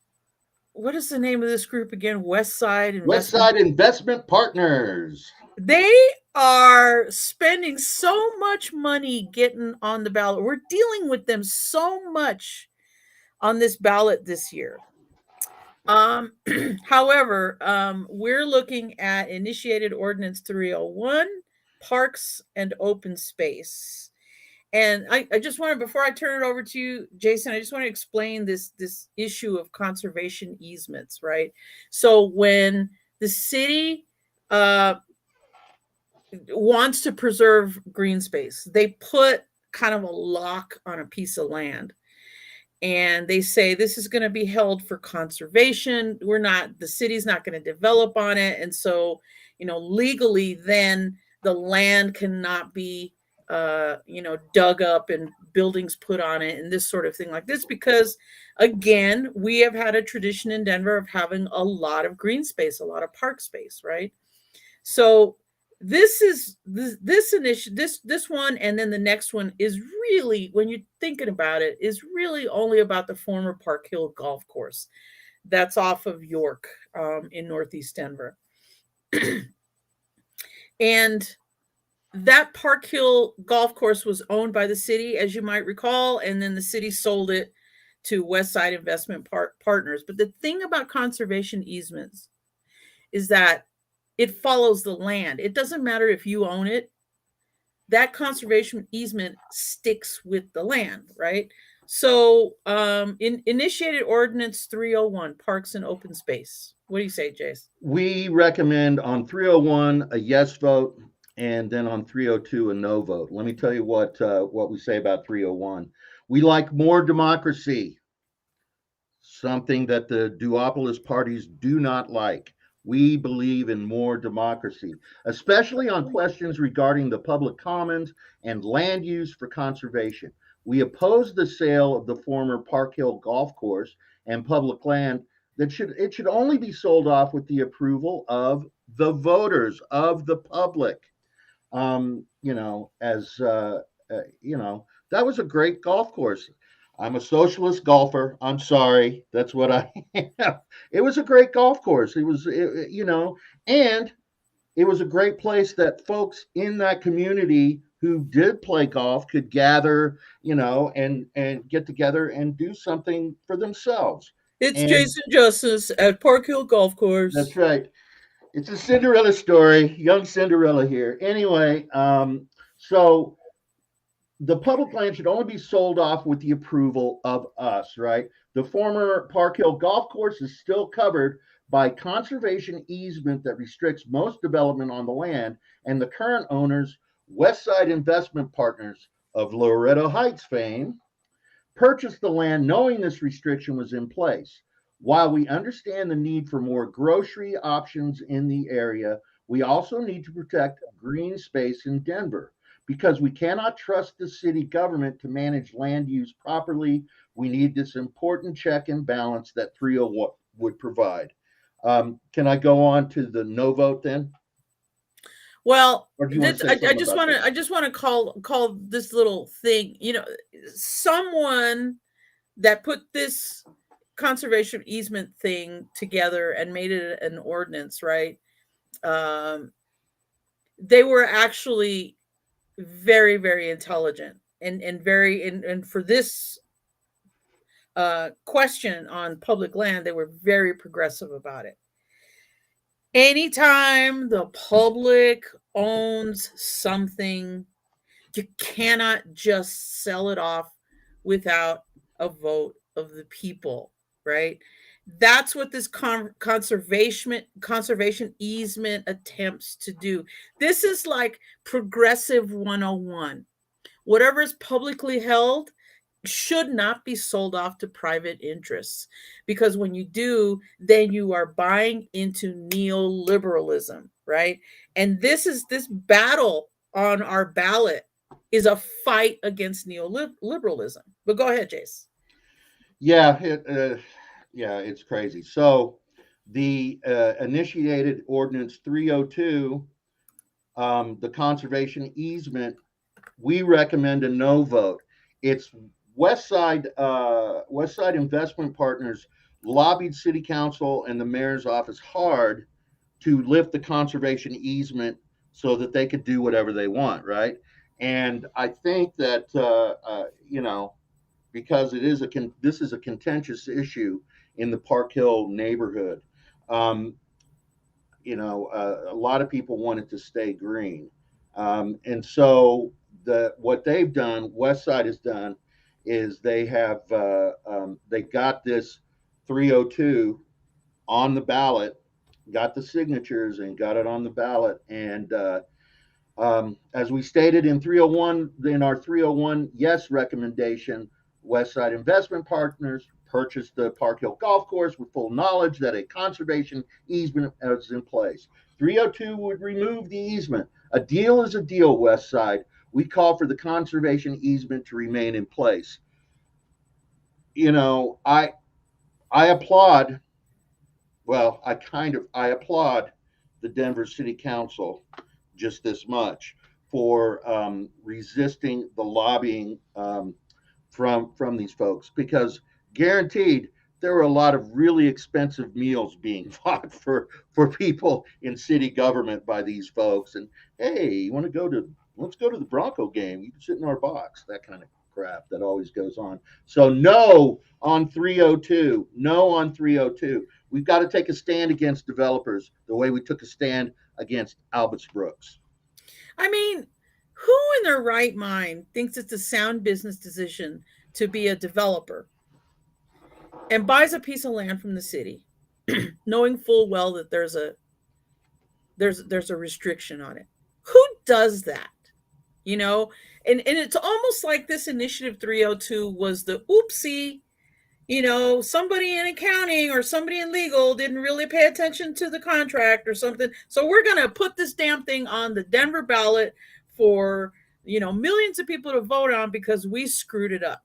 what is the name of this group again? West Side West Investment. Side Investment Partners. They are spending so much money getting on the ballot. We're dealing with them so much on this ballot this year. Um, However, we're looking at initiated ordinance 301, parks and open space. And I just wanted, before I turn it over to you, Jason, I just want to explain this issue of conservation easements, right? So when the city uh, wants to preserve green space, they put kind of a lock on a piece of land, and they say this is going to be held for conservation. The city's not going to develop on it. And so, legally, then the land cannot be, dug up and buildings put on it and this sort of thing like this, because again, we have had a tradition in Denver of having a lot of green space, a lot of park space, right? So this initiative, this one, and then the next one is really, when you're thinking about it, is really only about the former Park Hill Golf Course. That's off of York, in Northeast Denver, and that Park Hill Golf Course was owned by the city, as you might recall, and then the city sold it to West Side Investment Partners. But the thing about conservation easements is that it follows the land. It doesn't matter if you own it. That conservation easement sticks with the land, right? So, in initiated ordinance 301, parks and open space. What do you say, Jace? We recommend on 301 a yes vote, and then on 302 a no vote. Let me tell you what we say about 301. We like more democracy, something that the duopolist parties do not like. We believe in more democracy, especially on questions regarding the public commons and land use for conservation. We oppose the sale of the former Park Hill Golf Course and public land. It should only be sold off with the approval of the voters, of the public. As that was a great golf course. I'm a socialist golfer. I'm sorry. That's what I am. It was a great golf course. And it was a great place that folks in that community who did play golf could gather, and get together and do something for themselves. It's And Jason Justice at Park Hill Golf that's Course. right. It's a Cinderella story, young Cinderella here. Anyway, so the public land should only be sold off with the approval of us, right? The former Park Hill Golf Course is still covered by conservation easement that restricts most development on the land, and the current owners, Westside Investment Partners of Loretto Heights fame, purchased the land knowing this restriction was in place. While we understand the need for more grocery options in the area, we also need to protect green space in Denver. Because we cannot trust the city government to manage land use properly, we need this important check and balance that 301 would provide. Can I go on to the no vote then, Well, or do you want to say I something just about want this? to call this little thing. Someone that put this conservation easement thing together and made it an ordinance, right? Um, they were actually very, very intelligent and very and for this question on public land, they were very progressive about it. Anytime the public owns something, you cannot just sell it off without a vote of the people, right? That's what this conservation easement attempts to do. This is like progressive 101. Whatever is publicly held should not be sold off to private interests, because when you do, then you are buying into neoliberalism, right? And this battle on our ballot is a fight against neoliberalism. But go ahead, Jace. Yeah, yeah, it's crazy. So the initiated ordinance 302, the conservation easement, we recommend a no vote. It's West Side Investment Partners lobbied City Council and the mayor's office hard to lift the conservation easement so that they could do whatever they want, right? And I think that because this is a contentious issue in the Park Hill neighborhood. Um, a lot of people want it to stay green, and so what they've done, West Side has done, is they got this 302 on the ballot, got the signatures, and got it on the ballot, and as we stated in 301, in our 301 yes recommendation, Westside Investment Partners purchased the Park Hill Golf Course with full knowledge that a conservation easement is in place. 302 would remove the easement. A deal is a deal, Westside. We call for the conservation easement to remain in place. I applaud, well, I applaud the Denver City Council just this much for resisting the lobbying from these folks, because guaranteed there were a lot of really expensive meals being bought for people in city government by these folks. And hey, you want to go to let's go to the Bronco game. You can sit in our box. That kind of crap that always goes on. So no on 302. No on 302. We've got to take a stand against developers the way we took a stand against Albus Brooks. I mean, who in their right mind thinks it's a sound business decision to be a developer and buys a piece of land from the city, knowing full well that there's a restriction on it? Who does that? You know, and it's almost like this initiative 302 was the oopsie. Somebody in accounting or somebody in legal didn't really pay attention to the contract or something. So we're going to put this damn thing on the Denver ballot for, millions of people to vote on because we screwed it up.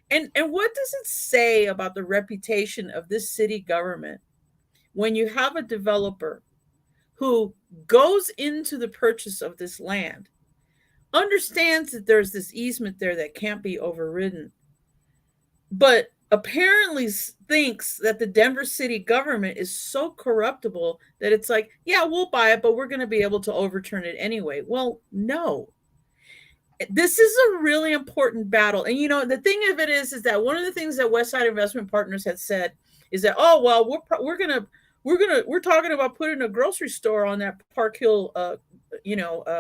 And what does it say about the reputation of this city government when you have a developer who goes into the purchase of this land, understands that there's this easement there that can't be overridden, but apparently thinks that the Denver city government is so corruptible that it's like, yeah, we'll buy it, but we're going to be able to overturn it anyway. Well, no. This is a really important battle. And the thing of it is that one of the things that Westside Investment Partners had said is that, oh, well, we're talking about putting a grocery store on that Park Hill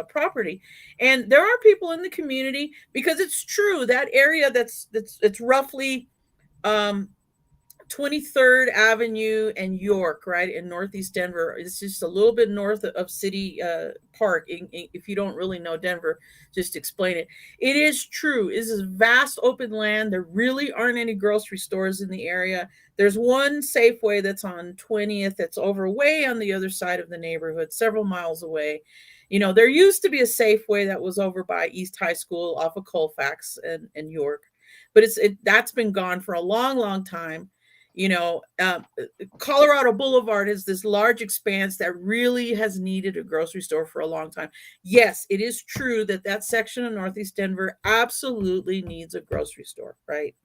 property. And there are people in the community, because it's true, that area it's roughly 23rd Avenue and York, right, in Northeast Denver. It's just a little bit north of City Park. If you don't really know Denver, just explain it. It is true. It is vast open land. There really aren't any grocery stores in the area. There's one Safeway that's on 20th that's over way on the other side of the neighborhood, several miles away. There used to be a Safeway that was over by East High School off of Colfax and York, but that's been gone for a long, long time. You know, Colorado Boulevard is this large expanse that really has needed a grocery store for a long time. Yes, it is true that that section of Northeast Denver absolutely needs a grocery store, right?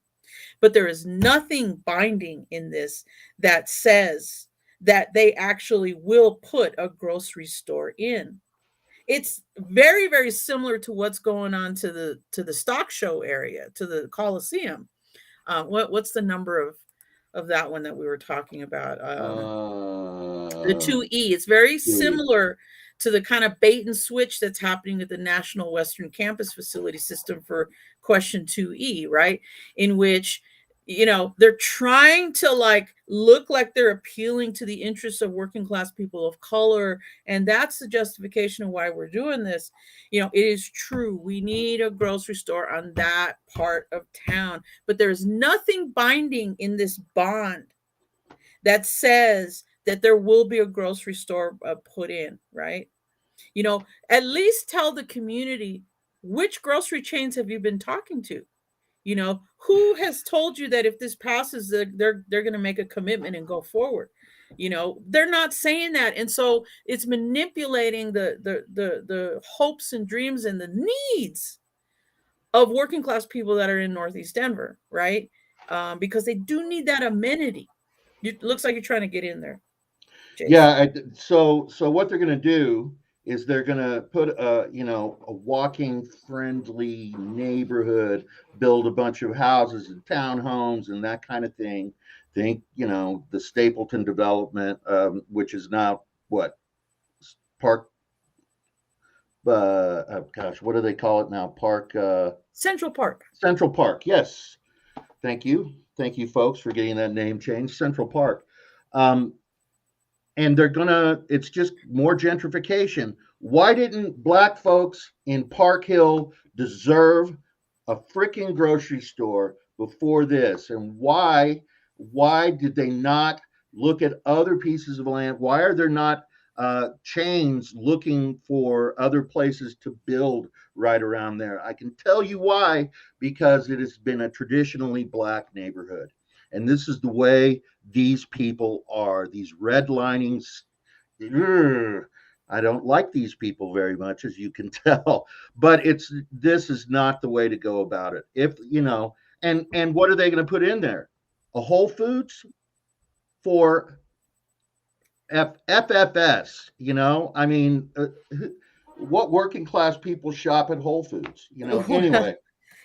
But there is nothing binding in this that says that they actually will put a grocery store in. It's very, very similar to what's going on to the stock show area, to the Coliseum. What's the number of that one that we were talking about? The Uh, 2E. It's very Dewey. similar to the kind of bait and switch that's happening at the National Western Campus Facility System for question 2E, right? In which, you know, they're trying to like look like they're appealing to the interests of working class people of color. And that's the justification of why we're doing this. You know, it is true. We need a grocery store on that part of town, but there's nothing binding in this bond that says that there will be a grocery store put in, right? You know, at least tell the community which grocery chains have you been talking to? You know, who has told you that if this passes, they're going to make a commitment and go forward? You know, they're not saying that, and so it's manipulating the hopes and dreams and the needs of working class people that are in Northeast Denver, right? Because they do need that amenity. It looks like you're trying to get in there, Jace. Yeah, so what they're going to do is they're going to put a, you know, a walking friendly neighborhood, build a bunch of houses and townhomes and that kind of thing. Think, you know, the Stapleton development, which is now what, Park, gosh, what do they call it now? Park, Central Park. Central Park. Yes, thank you, folks, for getting that name changed. Central Park. Um, and they're gonna, it's just more gentrification. Why didn't black folks in Park Hill deserve a freaking grocery store before this? And why did they not look at other pieces of land? Why are there not chains looking for other places to build right around there? I can tell you why, because it has been a traditionally black neighborhood. And this is the way these people are, these redlining. I don't like these people very much, as you can tell. But it's, this is not the way to go about it. If you know, and what are they going to put in there? A Whole Foods for FFS? You know, I mean, what working class people shop at Whole Foods? You know, anyway.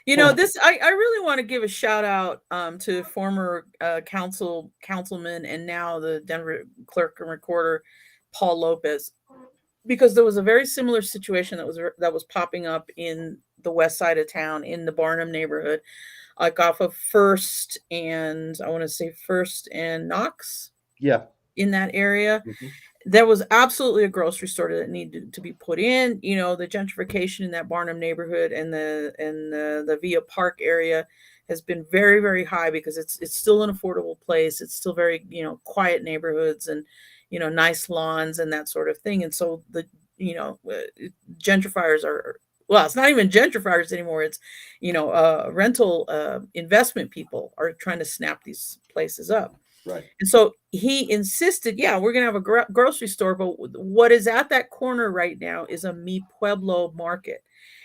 You know, this I really want to give a shout out to former councilman and now the Denver clerk and recorder Paul Lopez, because there was a very similar situation that was popping up in the west side of town in the Barnum neighborhood, like off of First and I want to say First and Knox, Yeah. in that area. Mhm. There was absolutely a grocery store that needed to be put in. You know, the gentrification in that Barnum neighborhood and the Via Park area has been very, very high because it's still an affordable place. It's still very, you know, quiet neighborhoods and, you know, nice lawns and that sort of thing. And so the, you know, gentrifiers are, well, it's not even gentrifiers anymore. It's, you know, rental investment people are trying to snap these places up. Right. And so he insisted, yeah, we're going to have a grocery store, but what is at that corner right now is a Mi Pueblo market.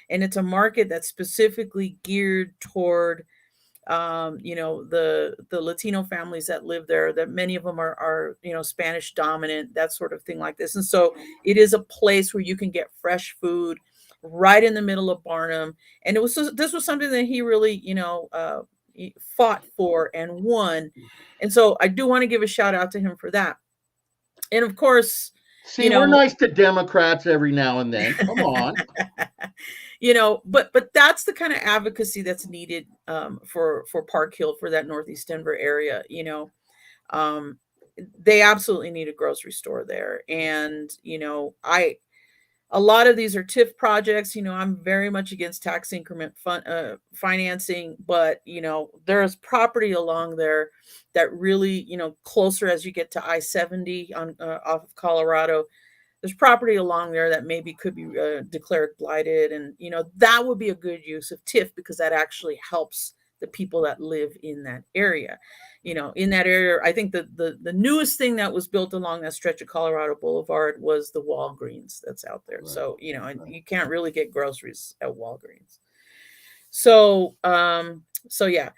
And it's a market that's specifically geared toward, you know, the Latino families that live there, that many of them are, you know, Spanish dominant, that sort of thing like this. And so it is a place where you can get fresh food right in the middle of Barnum. And this was something that he really, you know, he fought for and won. And so I do want to give a shout out to him for that. And of course, See, you we're know, nice to Democrats every now and then. Come on. you know, but that's the kind of advocacy that's needed for Park Hill, for that Northeast Denver area. You know, um, they absolutely need a grocery store there, and you know, a lot of these are TIF projects. You know, I'm very much against tax increment financing, but you know, there's property along there that really, you know, closer as you get to I-70 on off of Colorado, there's property along there that maybe could be declared blighted, and you know, that would be a good use of TIF because that actually helps the people that live in that area. In that area, I think the newest thing that was built along that stretch of Colorado Boulevard was the Walgreens that's out there. Right. So, and Right. you can't really get groceries at Walgreens. So yeah.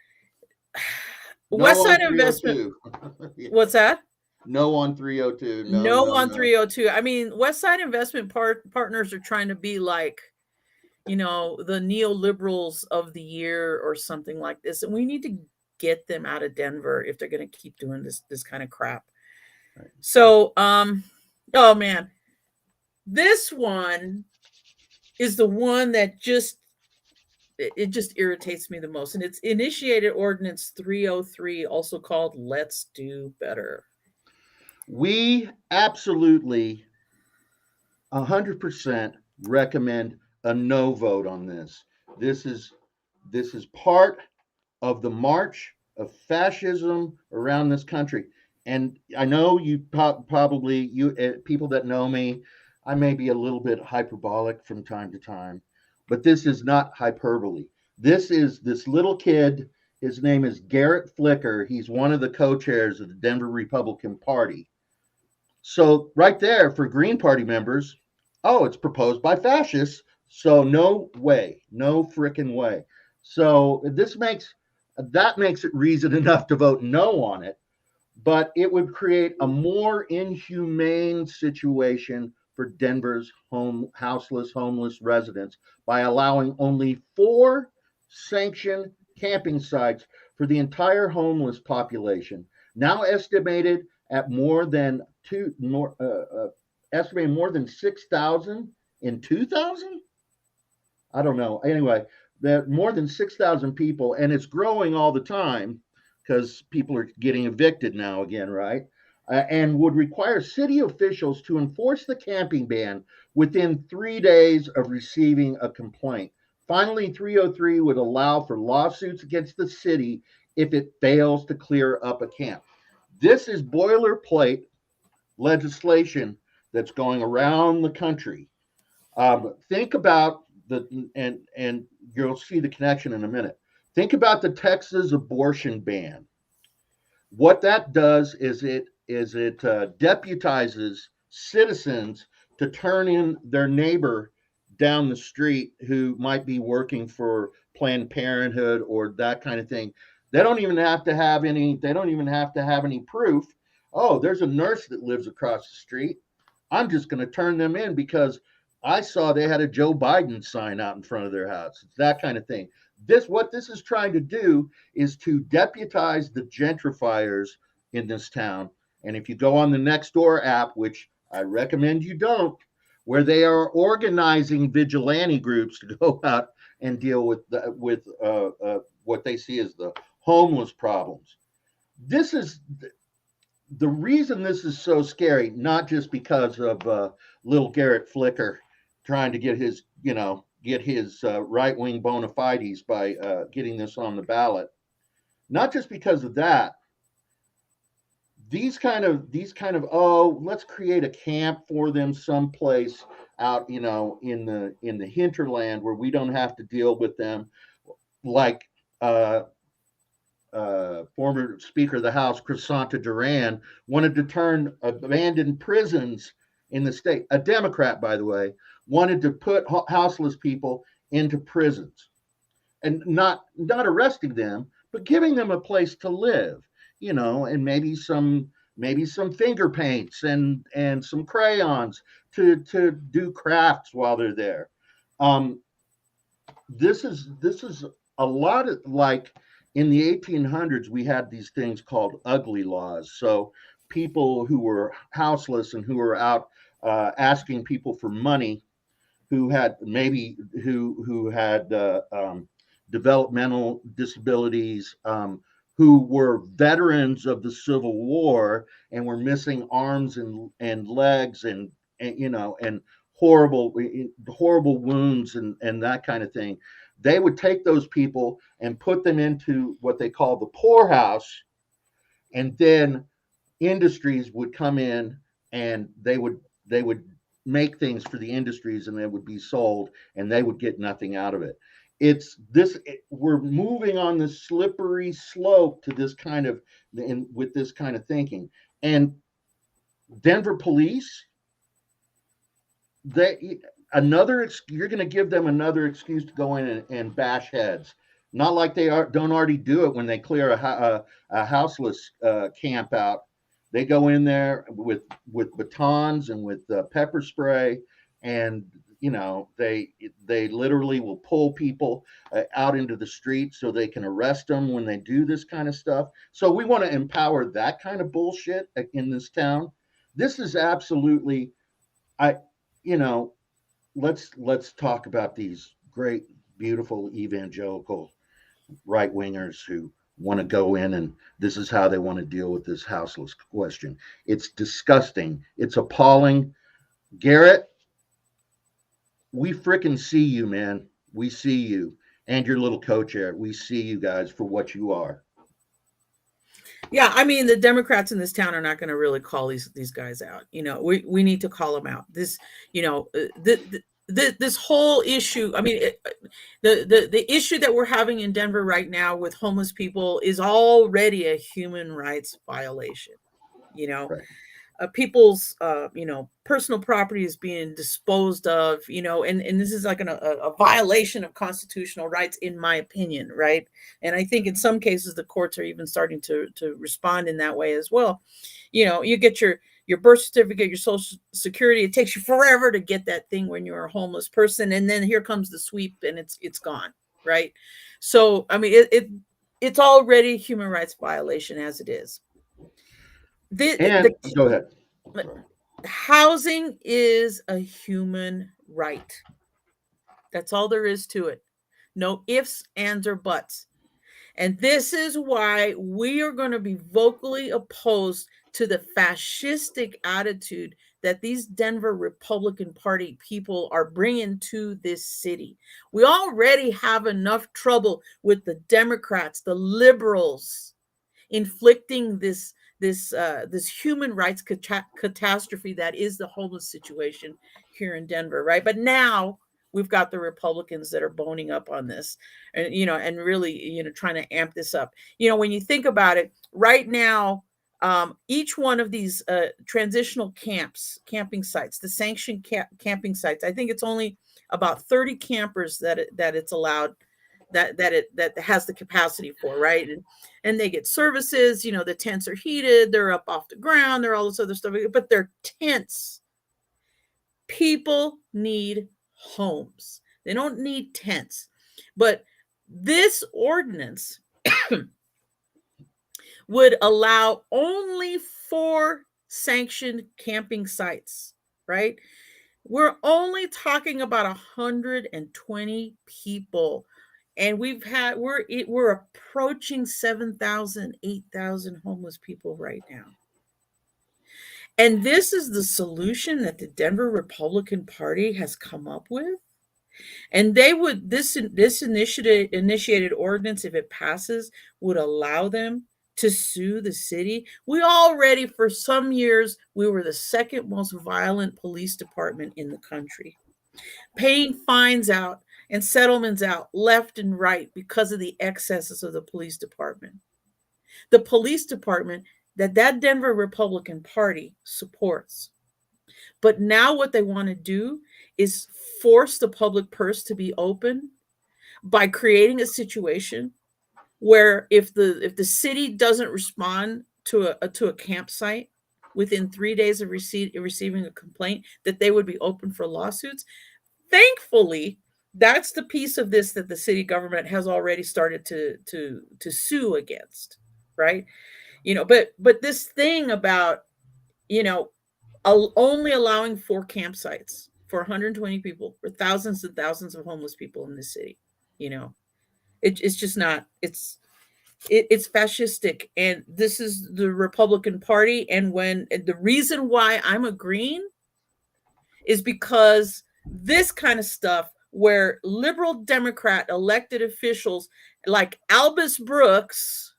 No West on Side Investment. 302. Yeah. What's that? No on 302. No, No no, on no. 302. I mean, West Side Investment Partners are trying to be like, the neoliberals of the year or something like this. And we need to get them out of Denver if they're going to keep doing this kind of crap. Right. So, oh man, this one is the one that it just irritates me the most. And it's initiated ordinance 303, also called Let's Do Better. We absolutely 100% recommend a no vote on this. This is part of the march of fascism around this country. And I know you probably people that know me, I may be a little bit hyperbolic from time to time, but this is not hyperbole. This is this little kid. His name is Garrett Flicker. He's one of the co-chairs of the Denver Republican Party. So right there for Green Party members, oh, it's proposed by fascists. So no way, no freaking way. So that makes it reason enough to vote no on it, but it would create a more inhumane situation for Denver's houseless, homeless residents by allowing only 4 sanctioned camping sites for the entire homeless population, now estimated at estimated more than 6,000 in 2000. I don't know. Anyway, there more than 6,000 people, and it's growing all the time because people are getting evicted now again, right? And would require city officials to enforce the camping ban within 3 days of receiving a complaint. Finally, 303 would allow for lawsuits against the city if it fails to clear up a camp. This is boilerplate legislation that's going around the country. Think about and you'll see the connection in a minute. Think about the Texas abortion ban. What that does is it deputizes citizens to turn in their neighbor down the street who might be working for Planned Parenthood or that kind of thing. They don't even have to have any. They don't even have to have any proof. Oh, there's a nurse that lives across the street. I'm just going to turn them in because I saw they had a Joe Biden sign out in front of their house. It's that kind of thing. What this is trying to do is to deputize the gentrifiers in this town. And if you go on the Nextdoor app, which I recommend you don't, where they are organizing vigilante groups to go out and deal with what they see as the homeless problems. This is the reason this is so scary, not just because of little Garrett Flicker trying to get his right wing bona fides by getting this on the ballot. Not just because of that. These kind of let's create a camp for them someplace out in the hinterland where we don't have to deal with them, like former Speaker of the House Crisanta Duran wanted to turn abandoned prisons in the state. A Democrat, by the way, wanted to put houseless people into prisons and not arresting them, but giving them a place to live, and maybe some finger paints and some crayons to do crafts while they're there. This is a lot of like in the 1800s, we had these things called ugly laws. So people who were houseless and who were out asking people for money, who had developmental disabilities, who were veterans of the Civil War and were missing arms and legs and horrible wounds and that kind of thing. They would take those people and put them into what they call the poorhouse, and then industries would come in and they would make things for the industries and they would be sold and they would get nothing out of it. we're moving on this slippery slope to this kind of, with this kind of thinking. And Denver police, they you're going to give them another excuse to go in and bash heads. Not like don't already do it when they clear a houseless camp out. They go in there with batons and with pepper spray, and they literally will pull people out into the street so they can arrest them when they do this kind of stuff. So we want to empower that kind of bullshit in this town. This is absolutely, I you know let's talk about these great, beautiful evangelical right wingers who want to go in, and this is how they want to deal with this houseless question. It's disgusting. It's appalling. Garrett, we freaking see you, man. We see you and your little co-chair. We see you guys for what you are. Yeah, I mean, the Democrats in this town are not going to really call these guys out. We need to call them out. This, this whole issue. I mean, the issue that we're having in Denver right now with homeless people is already a human rights violation. Right. People's personal property is being disposed of, and this is like a violation of constitutional rights, in my opinion, right? And I think in some cases the courts are even starting to respond in that way as well. You get your birth certificate, your social security. It takes you forever to get that thing when you're a homeless person, and then here comes the sweep and it's gone, right? So I mean, it's already a human rights violation as it is. Go ahead. Housing is a human right. That's all there is to it. No ifs, ands, or buts. And this is why we are going to be vocally opposed to the fascistic attitude that these Denver Republican Party people are bringing to this city. We already have enough trouble with the Democrats, the liberals, inflicting this human rights catastrophe that is the homeless situation here in Denver, right? But now we've got the Republicans that are boning up on this, and really, trying to amp this up. When you think about it, right now, each one of these transitional camping sites, the sanctioned camping sites, I think it's only about 30 campers that it's allowed, that has the capacity for, right? And they get services. The tents are heated, they're up off the ground, they're all this other stuff, but they're tents. People need homes. They don't need tents. But this ordinance would allow only 4 sanctioned camping sites, right? We're only talking about 120 people. And we're approaching 7,000, 8,000 homeless people right now. And this is the solution that the Denver Republican Party has come up with. And this initiated ordinance, if it passes, would allow them to sue the city. We already, for some years, we were the second most violent police department in the country, paying fines out and settlements out left and right because of the excesses of the police department. The police department that Denver Republican Party supports. But now what they want to do is force the public purse to be open by creating a situation where if the city doesn't respond to a campsite within 3 days of receiving a complaint, that they would be open for lawsuits. Thankfully, that's the piece of this that the city government has already started to sue against, right? But this thing about only allowing 4 campsites for 120 people, for thousands and thousands of homeless people in this city, it's just not. It's fascistic, and this is the Republican Party. And the reason why I'm agreeing is because this kind of stuff, where liberal Democrat elected officials like Albus Brooks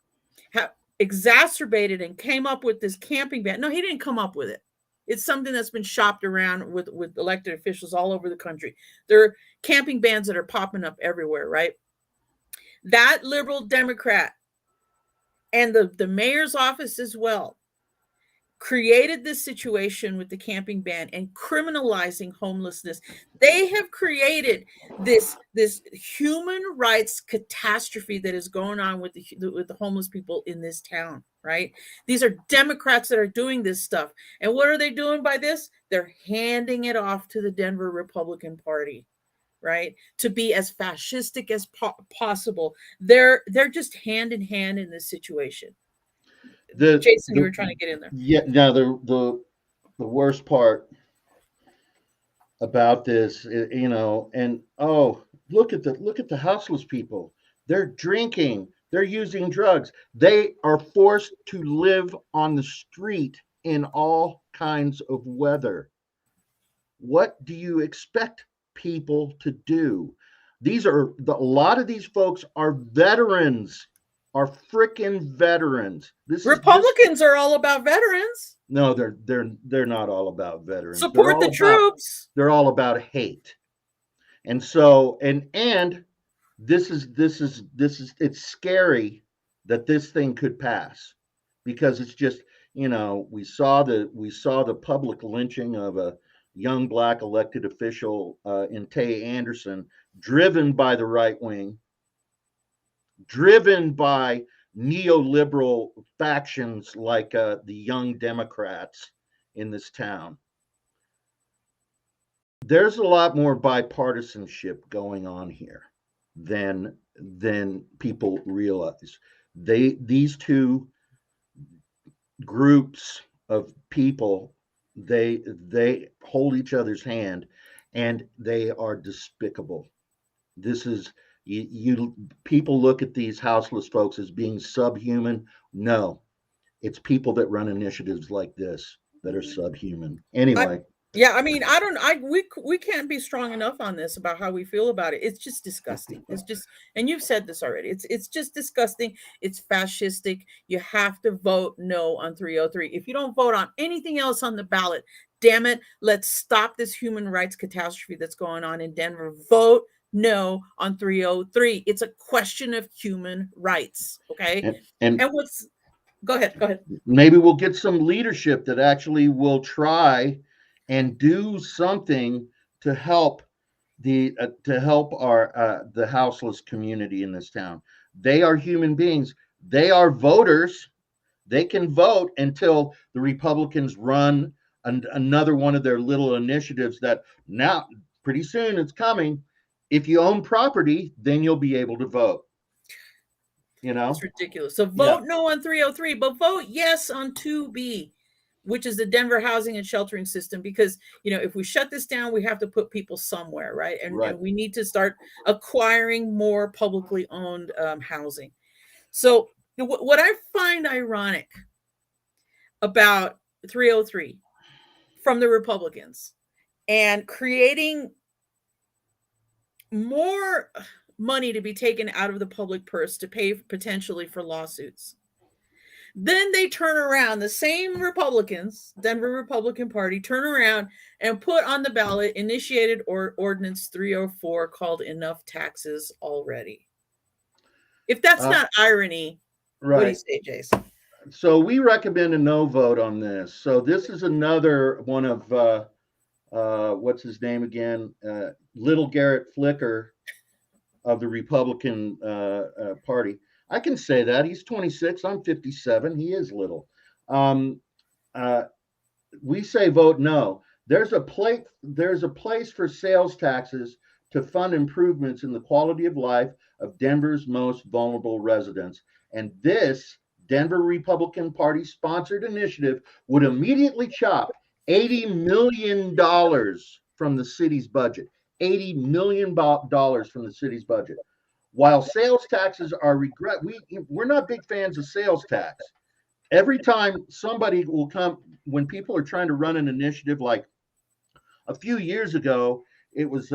have exacerbated and came up with this camping ban. No, he didn't come up with it. It's something that's been shopped around with elected officials all over the country. There are camping bans that are popping up everywhere, right? That liberal Democrat and the mayor's office as well created this situation with the camping ban and criminalizing homelessness. They have created this human rights catastrophe that is going on with the homeless people in this town, right? These are Democrats that are doing this stuff. And what are they doing by this? They're handing it off to the Denver Republican Party, right? To be as fascistic as possible. They're just hand in hand in this situation. Jason, you were trying to get in there. Yeah, now the worst part about this, and oh, look at the houseless people. They're drinking, they're using drugs. They are forced to live on the street in all kinds of weather. What do you expect people to do? A lot of these folks are veterans, are freaking veterans. Republicans are all about veterans. No, they're not all about veterans. Support the troops. They're all about hate. And so and this is it's scary that this thing could pass, because it's just, we saw the public lynching of a young black elected official in Tay Anderson, driven by the right wing, driven by neoliberal factions like the Young Democrats in this town. There's a lot more bipartisanship going on here than people realize. These two groups of people, they hold each other's hand, and they are despicable. This is you people look at these houseless folks as being subhuman. No, it's people that run initiatives like this that are subhuman. Anyway. Yeah, I mean, we can't be strong enough on this about how we feel about it. It's just disgusting. It's just, and you've said this already. It's just disgusting. It's fascistic. You have to vote no on 303. If you don't vote on anything else on the ballot, damn it, let's stop this human rights catastrophe that's going on in Denver. Vote no on 303. It's a question of human rights. Okay. And what's go ahead. Maybe we'll get some leadership that actually will try and do something to help the houseless community in this town. They are human beings. They are voters. They can vote until the Republicans run another one of their little initiatives that now pretty soon it's coming. If you own property, then you'll be able to vote. It's ridiculous. So vote no on 303, but vote yes on 2B, which is the Denver housing and sheltering system. Because, if we shut this down, we have to put people somewhere, right? And we need to start acquiring more publicly owned housing. So what I find ironic about 303 from the Republicans and creating more money to be taken out of the public purse to pay potentially for lawsuits. Then they turn around, the same Republicans, Denver Republican Party, turn around and put on the ballot initiated ordinance 304 called Enough Taxes Already. If that's not irony, right. What do you say, Jason? So we recommend a no vote on this. So this is another one of, what's his name again? Little Garrett Flicker of the Republican Party. I can say that. He's 26. I'm 57. He is little. We say vote no. There's a place for sales taxes to fund improvements in the quality of life of Denver's most vulnerable residents. And this Denver Republican Party sponsored initiative would immediately chop $80 million from the city's budget. $80 million from the city's budget. While sales taxes are we're not big fans of sales tax. Every time somebody will come, when people are trying to run an initiative, like a few years ago, it was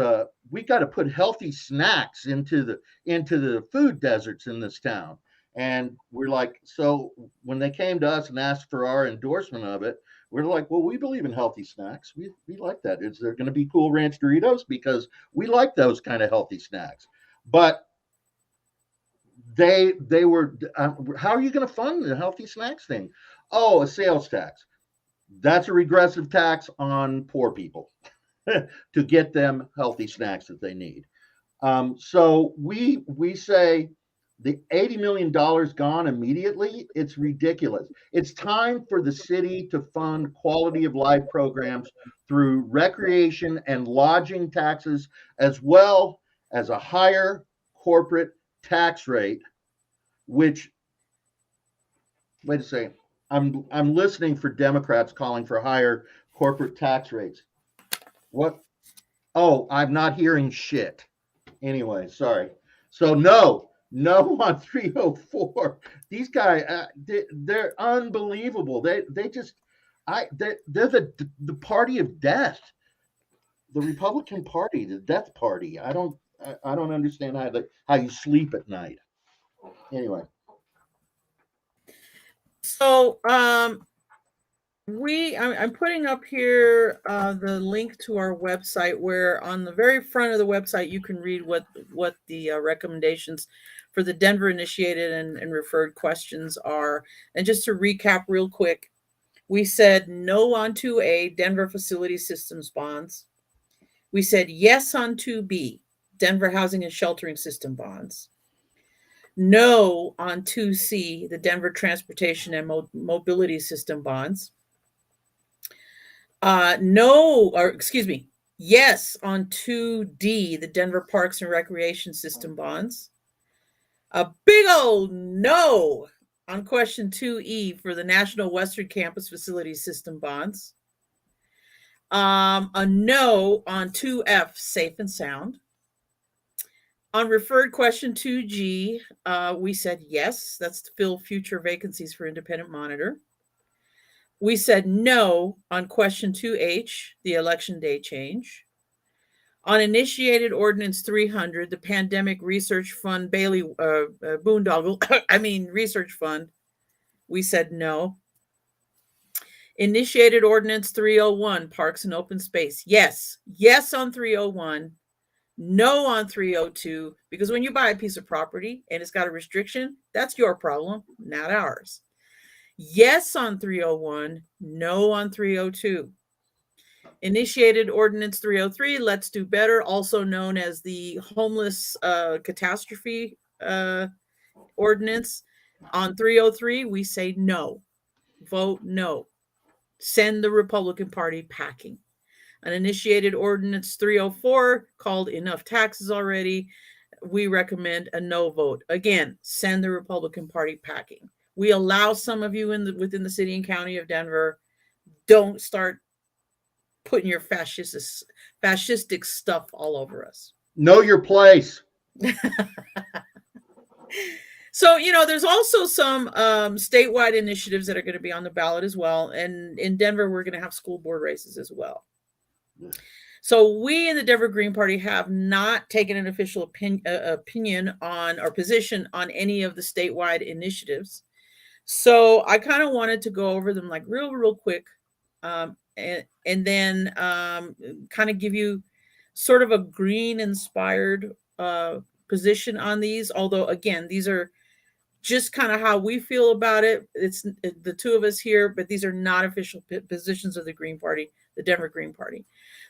we got to put healthy snacks into the food deserts in this town. And we're like, so when they came to us and asked for our endorsement of it, we're like, well, we believe in healthy snacks. We like that. Is there going to be Cool Ranch Doritos? Because we like those kind of healthy snacks. But they were, how are you going to fund the healthy snacks thing? Oh, a sales tax. That's a regressive tax on poor people to get them healthy snacks that they need. So we say the $80 million gone immediately. It's ridiculous. It's time for the city to fund quality of life programs through recreation and lodging taxes, as well as a higher corporate tax rate. Which, wait a second, I'm listening for Democrats calling for higher corporate tax rates. What? Oh, I'm not hearing shit. Anyway, sorry. So no on 304. These guys, they're unbelievable. They just, they're the party of death. The Republican Party, the death party. I don't understand how you sleep at night. Anyway, So I'm putting up here the link to our website, where on the very front of the website you can read what the recommendations for the Denver initiated and referred questions are. And just to recap real quick, we said no on 2A, Denver Facility Systems bonds. We said yes on 2B, Denver Housing and Sheltering System bonds. No on 2C, the Denver Transportation and Mobility System bonds. No, or excuse me, yes on 2D, the Denver Parks and Recreation System bonds. A big old no on question 2E for the National Western Campus Facility System bonds. A no on 2F, safe and sound. On referred question 2G, we said yes, that's to fill future vacancies for independent monitor. We said no on question 2H, the election day change. On initiated ordinance 300, the Pandemic Research Fund Bailey boondoggle, research fund, we said no. Initiated ordinance 301, parks and open space, yes. Yes on 301, no on 302, because when you buy a piece of property and it's got a restriction, that's your problem, not ours. Yes on 301, no on 302. Initiated ordinance 303, let's do better, also known as the homeless catastrophe ordinance. On 303, we say no. Vote no. Send the Republican Party packing. An initiated ordinance 304 called enough taxes already. We recommend a no vote. Again, send the Republican Party packing. We allow some of you within the city and county of Denver. Don't start putting your fascistic stuff all over us. know your place. So, there's also some statewide initiatives that are going to be on the ballot as well. And in Denver, we're going to have school board races as well. So we in the Denver Green Party have not taken an official opinion on or position on any of the statewide initiatives. So I kind of wanted to go over them like real quick, and then kind of give you sort of a green inspired position on these. Although again, these are just kind of how we feel about it. It's the two of us here, but these are not official positions of the Green Party, the Denver Green Party.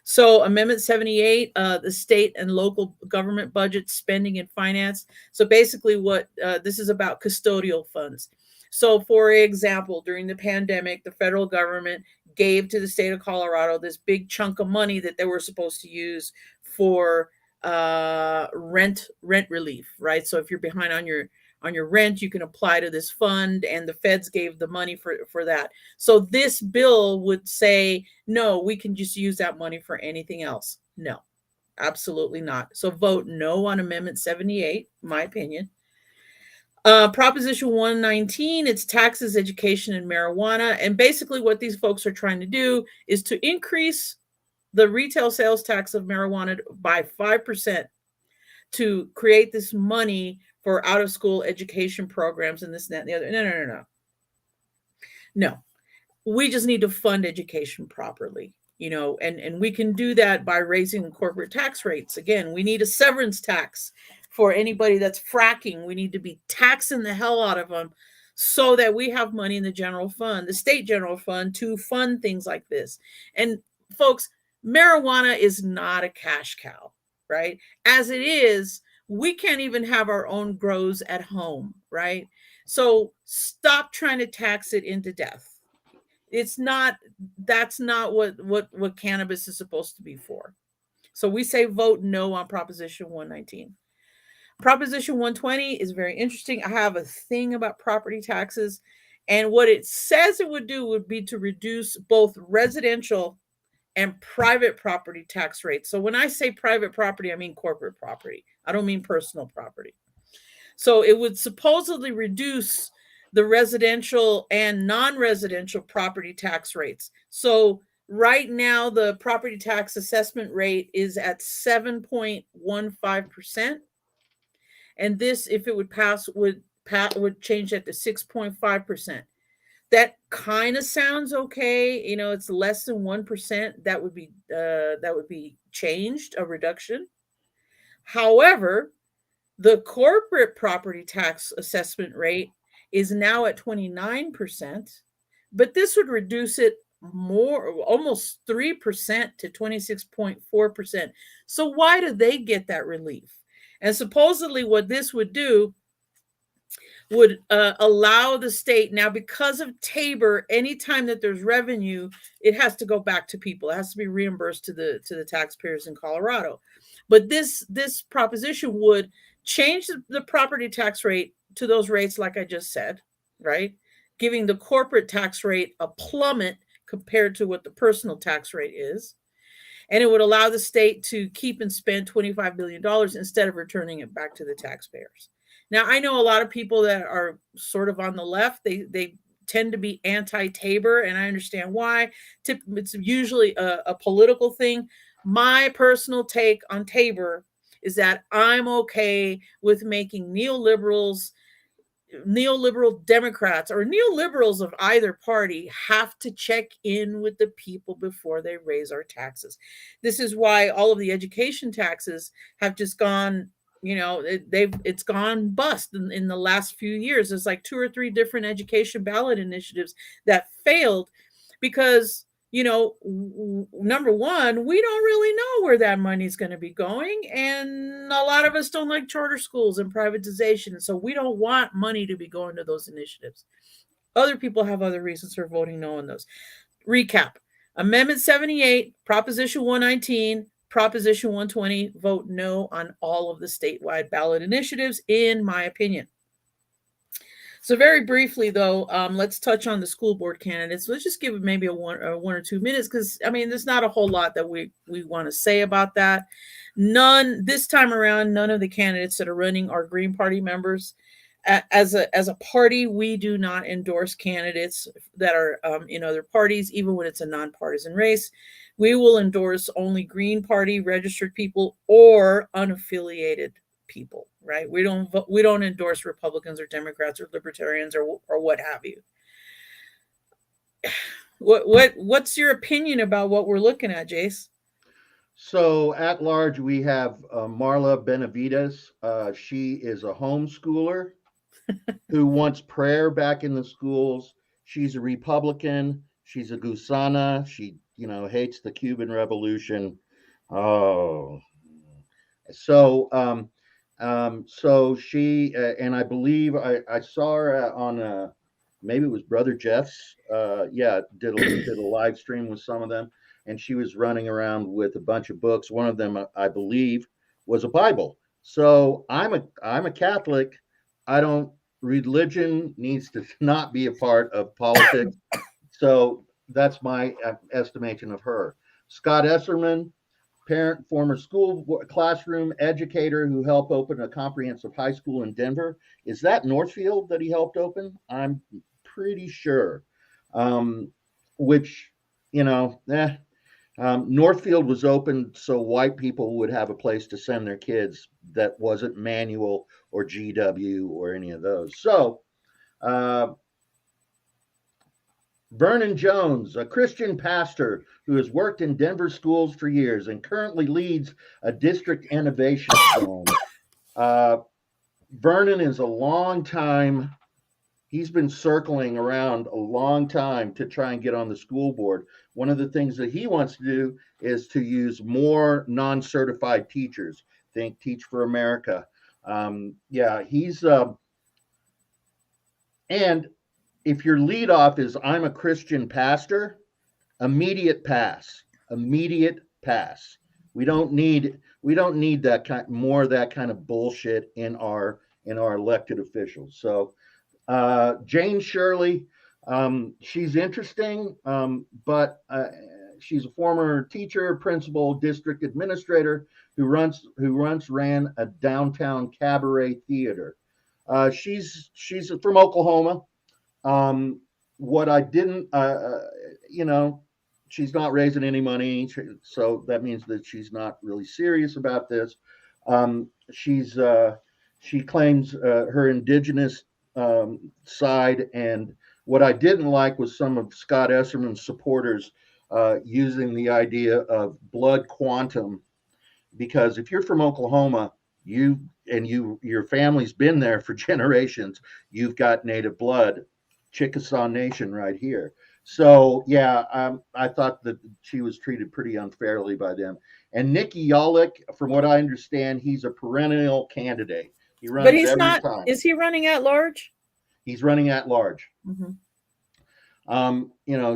So Amendment 78, the state and local government budget spending and finance. So basically what this is about, custodial funds. So for example, during the pandemic, the federal government gave to the state of Colorado this big chunk of money that they were supposed to use for rent relief, right? So if you're behind on your rent, you can apply to this fund, and the feds gave the money for that. So this bill would say, no, we can just use that money for anything else. No, absolutely not. So vote no on Amendment 78, in my opinion. Proposition 119, it's taxes, education, and marijuana. And basically what these folks are trying to do is to increase the retail sales tax of marijuana by 5% to create this money for out of school education programs and this and that and the other. No, no, no, no. No, we just need to fund education properly, and we can do that by raising corporate tax rates. Again, we need a severance tax for anybody that's fracking. We need to be taxing the hell out of them so that we have money in the general fund, the state general fund, to fund things like this. And folks, marijuana is not a cash cow, right? As it is, we can't even have our own grows at home, right? So stop trying to tax it into death. It's not, that's not what cannabis is supposed to be for. So we say vote no on Proposition 119. Proposition 120 is very interesting. I have a thing about property taxes, and what it says it would do would be to reduce both residential and private property tax rates. So when I say private property, I mean corporate property. I don't mean personal property. So it would supposedly reduce the residential and non-residential property tax rates. So right now, the property tax assessment rate is at 7.15%. And this, if it would pass, would change that to 6.5%. That kind of sounds okay. It's less than 1%. That would be changed, a reduction. However, the corporate property tax assessment rate is now at 29%, but this would reduce it more, almost 3% to 26.4%. So why do they get that relief? And supposedly what this would do would allow the state, now because of Tabor, anytime that there's revenue, it has to go back to people. It has to be reimbursed to the taxpayers in Colorado. But this proposition would change the property tax rate to those rates, like I just said, right? Giving the corporate tax rate a plummet compared to what the personal tax rate is. And it would allow the state to keep and spend $25 billion instead of returning it back to the taxpayers. Now, I know a lot of people that are sort of on the left, they tend to be anti-Tabor, and I understand why. It's usually a political thing. My personal take on Tabor is that I'm okay with making neoliberal Democrats or neoliberals of either party have to check in with the people before they raise our taxes. This is why all of the education taxes have just gone, it's gone bust in the last few years. There's like 2 or 3 different education ballot initiatives that failed because, number one, we don't really know where that money's going to be going. And a lot of us don't like charter schools and privatization. So we don't want money to be going to those initiatives. Other people have other reasons for voting no on those. Recap. Amendment 78, Proposition 119, Proposition 120, vote no on all of the statewide ballot initiatives, in my opinion. So very briefly, though, let's touch on the school board candidates. Let's just give maybe a one or 2 minutes because, there's not a whole lot that we want to say about that. This time around, none of the candidates that are running are Green Party members. As a party, we do not endorse candidates that are in other parties, even when it's a nonpartisan race. We will endorse only Green Party registered people or unaffiliated people, right? We don't endorse Republicans or Democrats or Libertarians or what have you. What's your opinion about what we're looking at, Jace? So at large, we have Marla Benavides. She is a homeschooler who wants prayer back in the schools. She's a Republican. She's a Gusana. She, hates the Cuban Revolution. Oh, so so she and I believe I saw her on maybe it was Brother Jeff's. Did a live stream with some of them, and she was running around with a bunch of books. One of them, I believe, was a Bible. So I'm a Catholic. I don't. Religion needs to not be a part of politics. So that's my estimation of her. Scott Esserman, parent, former school classroom educator who helped open a comprehensive high school in Denver. Is that Northfield that he helped open? I'm pretty sure. Which, Northfield was open so white people would have a place to send their kids that wasn't Manual or GW or any of those. So, uh, Vernon Jones, a Christian pastor who has worked in Denver schools for years and currently leads a district innovation zone. Uh, Vernon is a long time, he's been circling around a long time to try and get on the school board. One of the things that he wants to do is to use more non certified teachers. Think Teach for America. Yeah, and if your lead off is I'm a Christian pastor, immediate pass, immediate pass. We don't need that kind more of that kind of bullshit in our elected officials. So Jane Shirley, she's interesting, but she's a former teacher, principal, district administrator who once ran a downtown cabaret theater. She's from Oklahoma. Um, what I didn't, you know, she's not raising any money, so that means that she's not really serious about this. She claims her indigenous side, and what I didn't like was some of Scott Esserman's supporters using the idea of blood quantum, because if you're from Oklahoma, your family's been there for generations. You've got native blood, Chickasaw Nation right here. So yeah, I thought that she was treated pretty unfairly by them. And Nikki Yolick, from what I understand, he's a perennial candidate. He But runs he's every not. time. Is he running at large? He's running at large. Mm-hmm.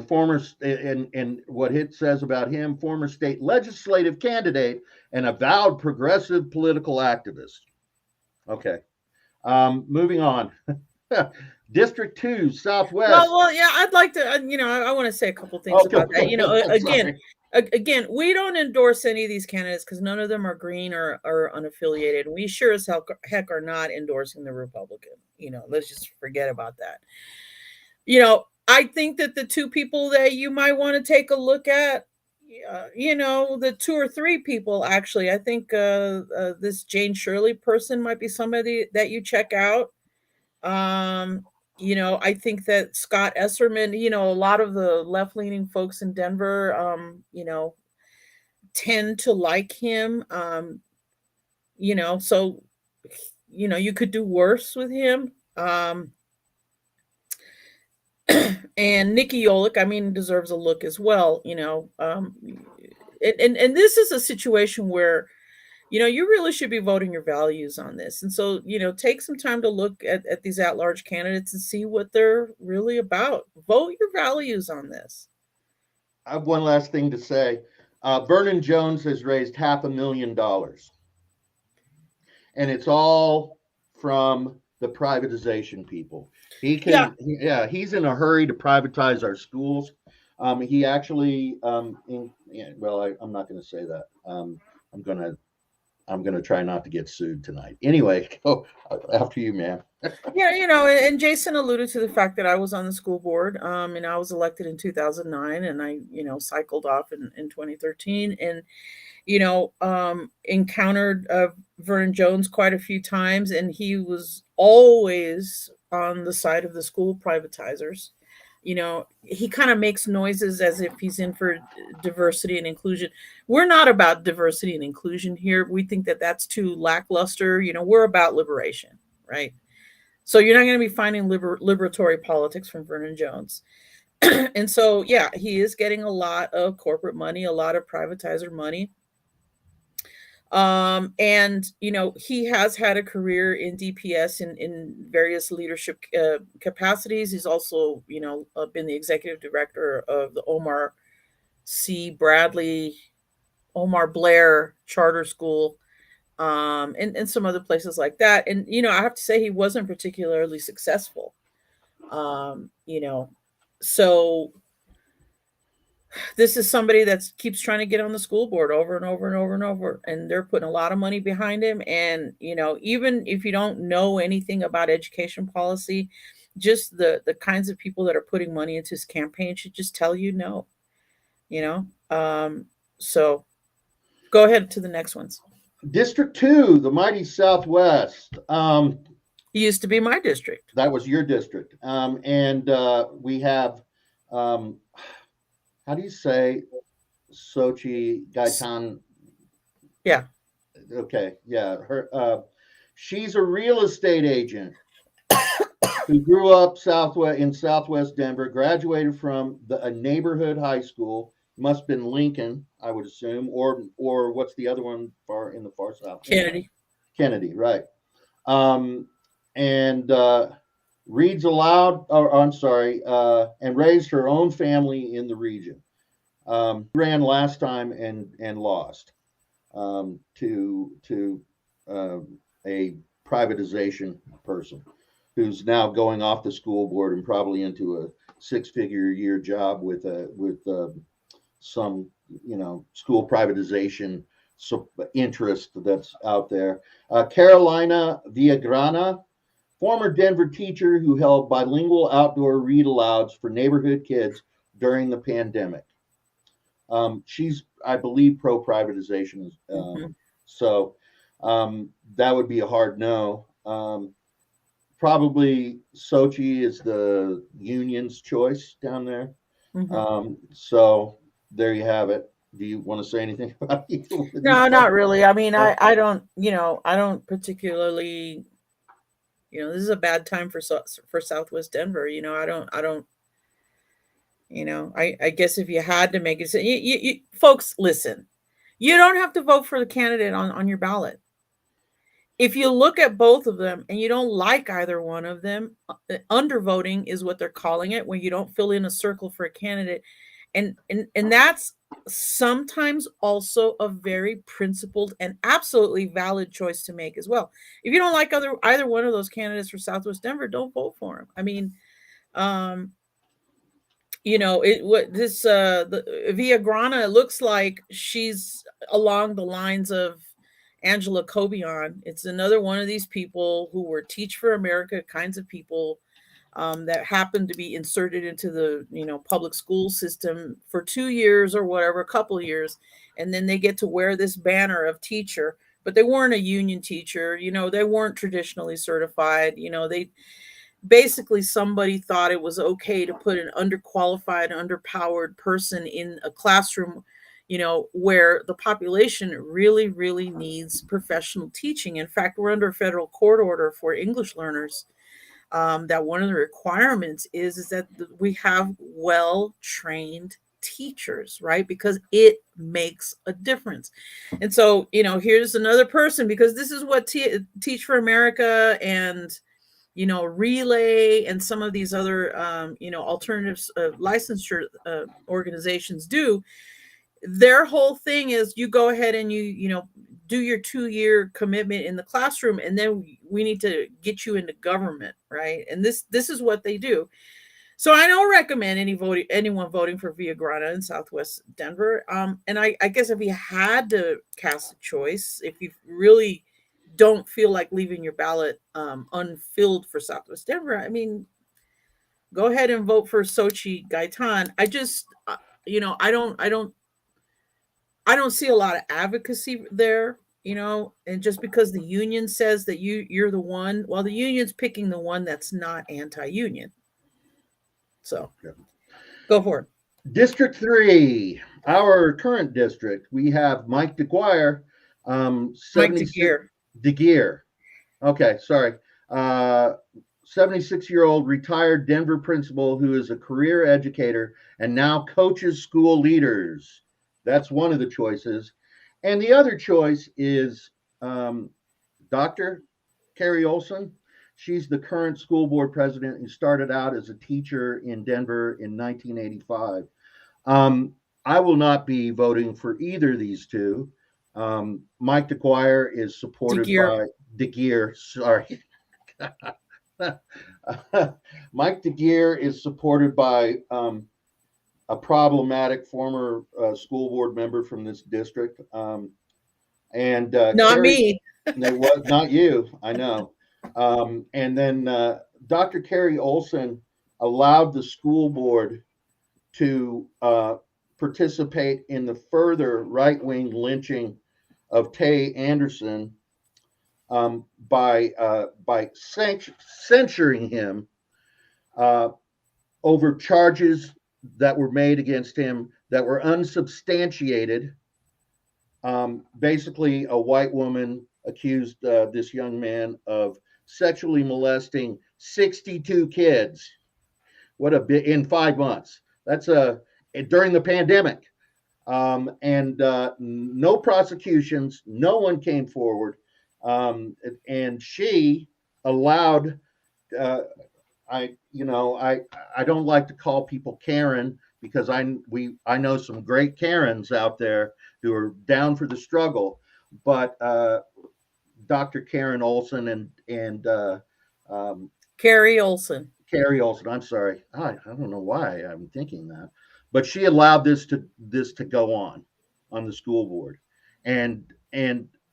Former and what it says about him, former state legislative candidate and avowed progressive political activist. Okay, moving on. District 2, Southwest. Well, yeah. I'd like to. I want to say a couple things Okay, about that. sorry. Again, we don't endorse any of these candidates because none of them are green or unaffiliated. We sure as heck are not endorsing the Republican. Let's just forget about that. I think that the two people that you might want to take a look at, the two or three people actually, I think this Jane Shirley person might be somebody that you check out. Um, I think that Scott Esserman, a lot of the left leaning folks in Denver, tend to like him. So, you could do worse with him. And Nikki Yolick, I mean, deserves a look as well. And this is a situation where you really should be voting your values on this. And so, take some time to look at these at-large candidates and see what they're really about. Vote your values on this. I have one last thing to say. Vernon Jones has raised $500,000, and it's all from the privatization people. Yeah. He's in a hurry to privatize our schools. He actually, I'm not going to say that. I'm gonna try not to get sued tonight. Anyway, go after you, man. Yeah, and Jason alluded to the fact that I was on the school board, and I was elected in 2009, and I, cycled off in 2013, and encountered Vernon Jones quite a few times, and he was always on the side of the school privatizers. He kind of makes noises as if he's in for diversity and inclusion. We're not about diversity and inclusion here. We think that that's too lackluster. We're about liberation, right? So you're not going to be finding liberatory politics from Vernon Jones. And so, yeah, he is getting a lot of corporate money, a lot of privatizer money. And he has had a career in DPS in various leadership capacities. He's also been the executive director of the Omar Blair Charter School, and some other places like that. And I have to say he wasn't particularly successful. So this is somebody that keeps trying to get on the school board over and over and over and over, and they're putting a lot of money behind him. And even if you don't know anything about education policy, just the kinds of people that are putting money into his campaign should just tell you no. So go ahead to the next ones. District 2, the mighty Southwest. It used to be my district. That was your district. And we have, um, how do you say Sochi Gaitan? Yeah. Okay, yeah. She's a real estate agent who grew up in Southwest Denver, graduated from a neighborhood high school. Must have been Lincoln, I would assume, or what's the other one in the far south? Kennedy. Kennedy, right? Um, and reads aloud, or I'm sorry, and raised her own family in the region. Ran last time and lost to a privatization person who's now going off the school board and probably into a six-figure a year job with some school privatization interest that's out there. Carolina Villagrana, former Denver teacher who held bilingual outdoor read alouds for neighborhood kids during the pandemic. She's, I believe, pro privatization. So that would be a hard no. Probably Sochi is the union's choice down there. So there you have it. Do you want to say anything about it? No, not really. I mean, I don't, I don't particularly, this is a bad time for Southwest Denver. I don't, I guess if you had to make it, you folks, listen, you don't have to vote for the candidate on your ballot. If you look at both of them and you don't like either one of them, undervoting is what they're calling it, when you don't fill in a circle for a candidate. And that's sometimes also a very principled and absolutely valid choice to make as well. If you don't like either one of those candidates for Southwest Denver, don't vote for them. I mean, the Villagrana, it looks like she's along the lines of Angela Cobian. It's another one of these people who were Teach for America kinds of people that happened to be inserted into the public school system for 2 years or whatever, a couple of years, and then they get to wear this banner of teacher, but they weren't a union teacher. They weren't traditionally certified. They basically, somebody thought it was okay to put an underqualified, underpowered person in a classroom where the population really, really needs professional teaching. In fact, we're under a federal court order for English learners, that one of the requirements is that we have well-trained teachers, right? Because it makes a difference. And so, here's another person, because this is what Teach for America and Relay and some of these other alternatives licensure organizations do. Their whole thing is you go ahead and you do your 2-year commitment in the classroom, and then we need to get you into government, right? And this is what they do. So I don't recommend anyone voting for Villagrana in Southwest Denver. And I guess if you had to cast a choice, if you really don't feel like leaving your ballot unfilled for Southwest Denver, I mean, go ahead and vote for Sochi Gaitan. I just, I don't see a lot of advocacy there, and just because the union says that you're the one, well, the union's picking the one that's not anti-union. So go for it. District 3, our current district, we have Mike DeGuire, Mike DeGear. DeGear. Okay, sorry. 76-year-old retired Denver principal who is a career educator and now coaches school leaders. That's one of the choices. And the other choice is Dr. Carrie Olson. She's the current school board president who started out as a teacher in Denver in 1985. I will not be voting for either of these two. Mike DeGuire is supported by DeGear. Sorry. Mike DeGear is supported by a problematic former school board member from this district. And not me. It was not you, I know. And then Dr. Carrie Olson allowed the school board to participate in the further right wing lynching of Tay Anderson by censuring him uh, over charges that were made against him that were unsubstantiated. Basically, a white woman accused this young man of sexually molesting 62 kids. What a bit in 5 months. That's a during the pandemic, and no prosecutions. No one came forward, and she allowed. Uh, I don't like to call people Karen because I know some great Karens out there who are down for the struggle, but Dr. Karen Olson and um, Carrie Olson. Carrie Olson. I'm sorry, I don't know why I'm thinking that, but she allowed this to go on the school board, and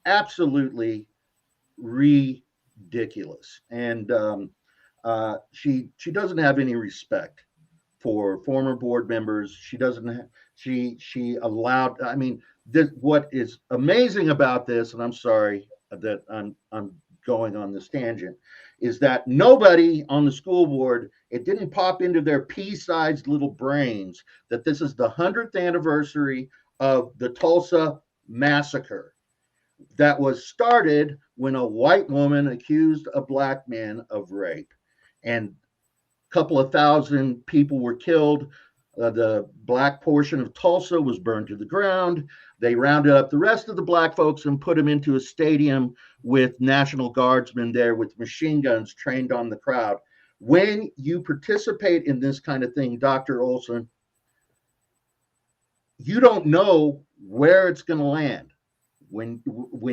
absolutely ridiculous. And she doesn't have any respect for former board members. She doesn't. She allowed. I mean, what is amazing about this, and I'm sorry that I'm going on this tangent, is that nobody on the school board, it didn't pop into their pea-sized little brains that this is the 100th anniversary of the Tulsa massacre that was started when a white woman accused a black man of rape, and a couple of thousand people were killed. The black portion of Tulsa was burned to the ground. They rounded up the rest of the black folks and put them into a stadium with National Guardsmen there with machine guns trained on the crowd. When you participate in this kind of thing, Dr. Olson, you don't know where it's going to land. When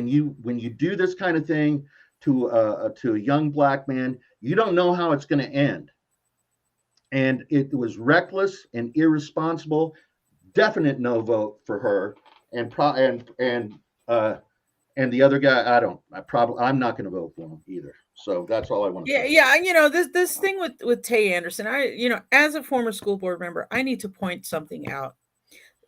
you do this kind of thing to a young black man, you don't know how it's going to end. And it was reckless and irresponsible. Definite no vote for her. And the other guy, I'm not going to vote for him either. So that's all I want to Yeah, say. yeah. This thing with Tay Anderson, as a former school board member, I need to point something out.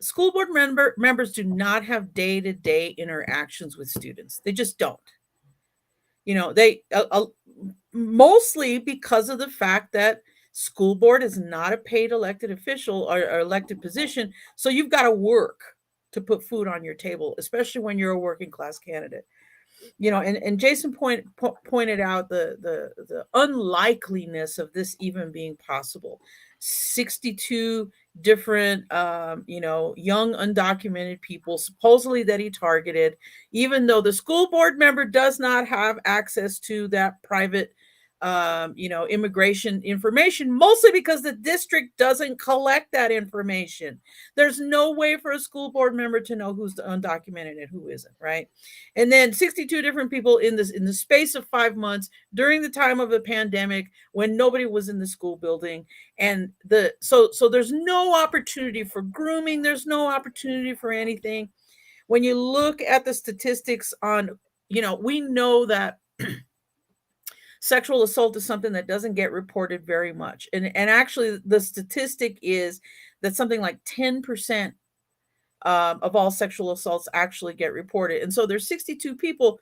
School board members do not have day-to-day interactions with students. They just don't. They mostly because of the fact that school board is not a paid elected official or elected position, so you've got to work to put food on your table, especially when you're a working class candidate. And Jason pointed out the unlikeliness of this even being possible. 62 different young undocumented people supposedly that he targeted, even though the school board member does not have access to that private immigration information, mostly because the district doesn't collect that information. There's no way for a school board member to know who's undocumented and who isn't, right? And then 62 different people in the space of 5 months during the time of a pandemic when nobody was in the school building. And so there's no opportunity for grooming, there's no opportunity for anything. When you look at the statistics on, we know that sexual assault is something that doesn't get reported very much. And actually, the statistic is that something like 10% of all sexual assaults actually get reported. And so there's 62 people.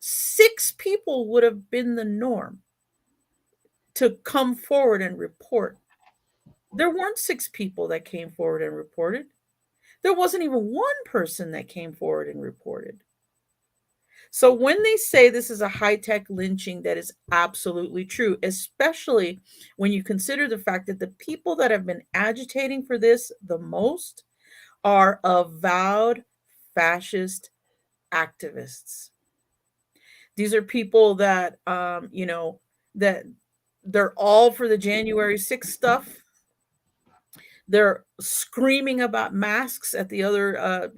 6 people would have been the norm to come forward and report. There weren't 6 people that came forward and reported. There wasn't even one person that came forward and reported. So when they say this is a high-tech lynching, that is absolutely true, especially when you consider the fact that the people that have been agitating for this the most are avowed fascist activists. These are people that, that they're all for the January 6th stuff. They're screaming about masks at the other,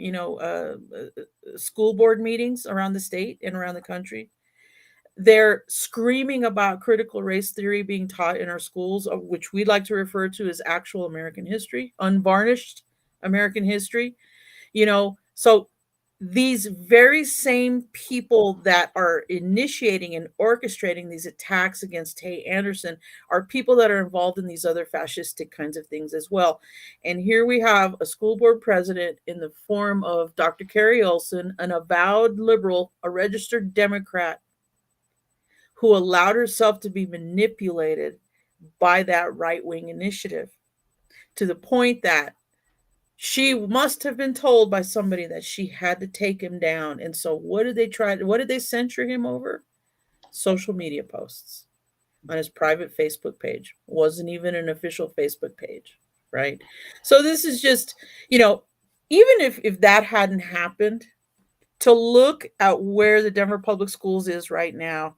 school board meetings around the state and around the country. They're screaming about critical race theory being taught in our schools, which we'd like to refer to as actual American history, unvarnished American history. So these very same people that are initiating and orchestrating these attacks against Tay Anderson are people that are involved in these other fascistic kinds of things as well. And here we have a school board president in the form of Dr. Carrie Olson, an avowed liberal, a registered Democrat, who allowed herself to be manipulated by that right wing initiative to the point that she must have been told by somebody that she had to take him down. And so what did they censure him over? Social media posts on his private Facebook page. Wasn't even an official Facebook page, right? So this is just, you know, even if that hadn't happened, to look at where the Denver Public Schools is right now,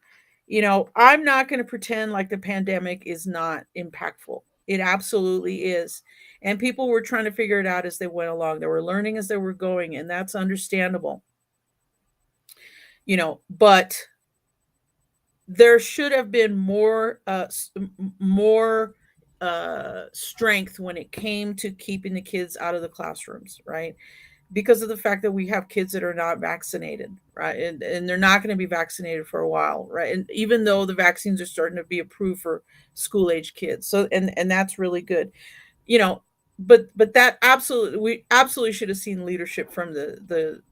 I'm not going to pretend like the pandemic is not impactful. It absolutely is. And people were trying to figure it out as they went along. They were learning as they were going, and that's understandable. But there should have been more strength when it came to keeping the kids out of the classrooms, right? Because of the fact that we have kids that are not vaccinated, right? And they're not going to be vaccinated for a while, right? And even though the vaccines are starting to be approved for school age kids. So and that's really good. You know, but that absolutely we absolutely should have seen leadership from the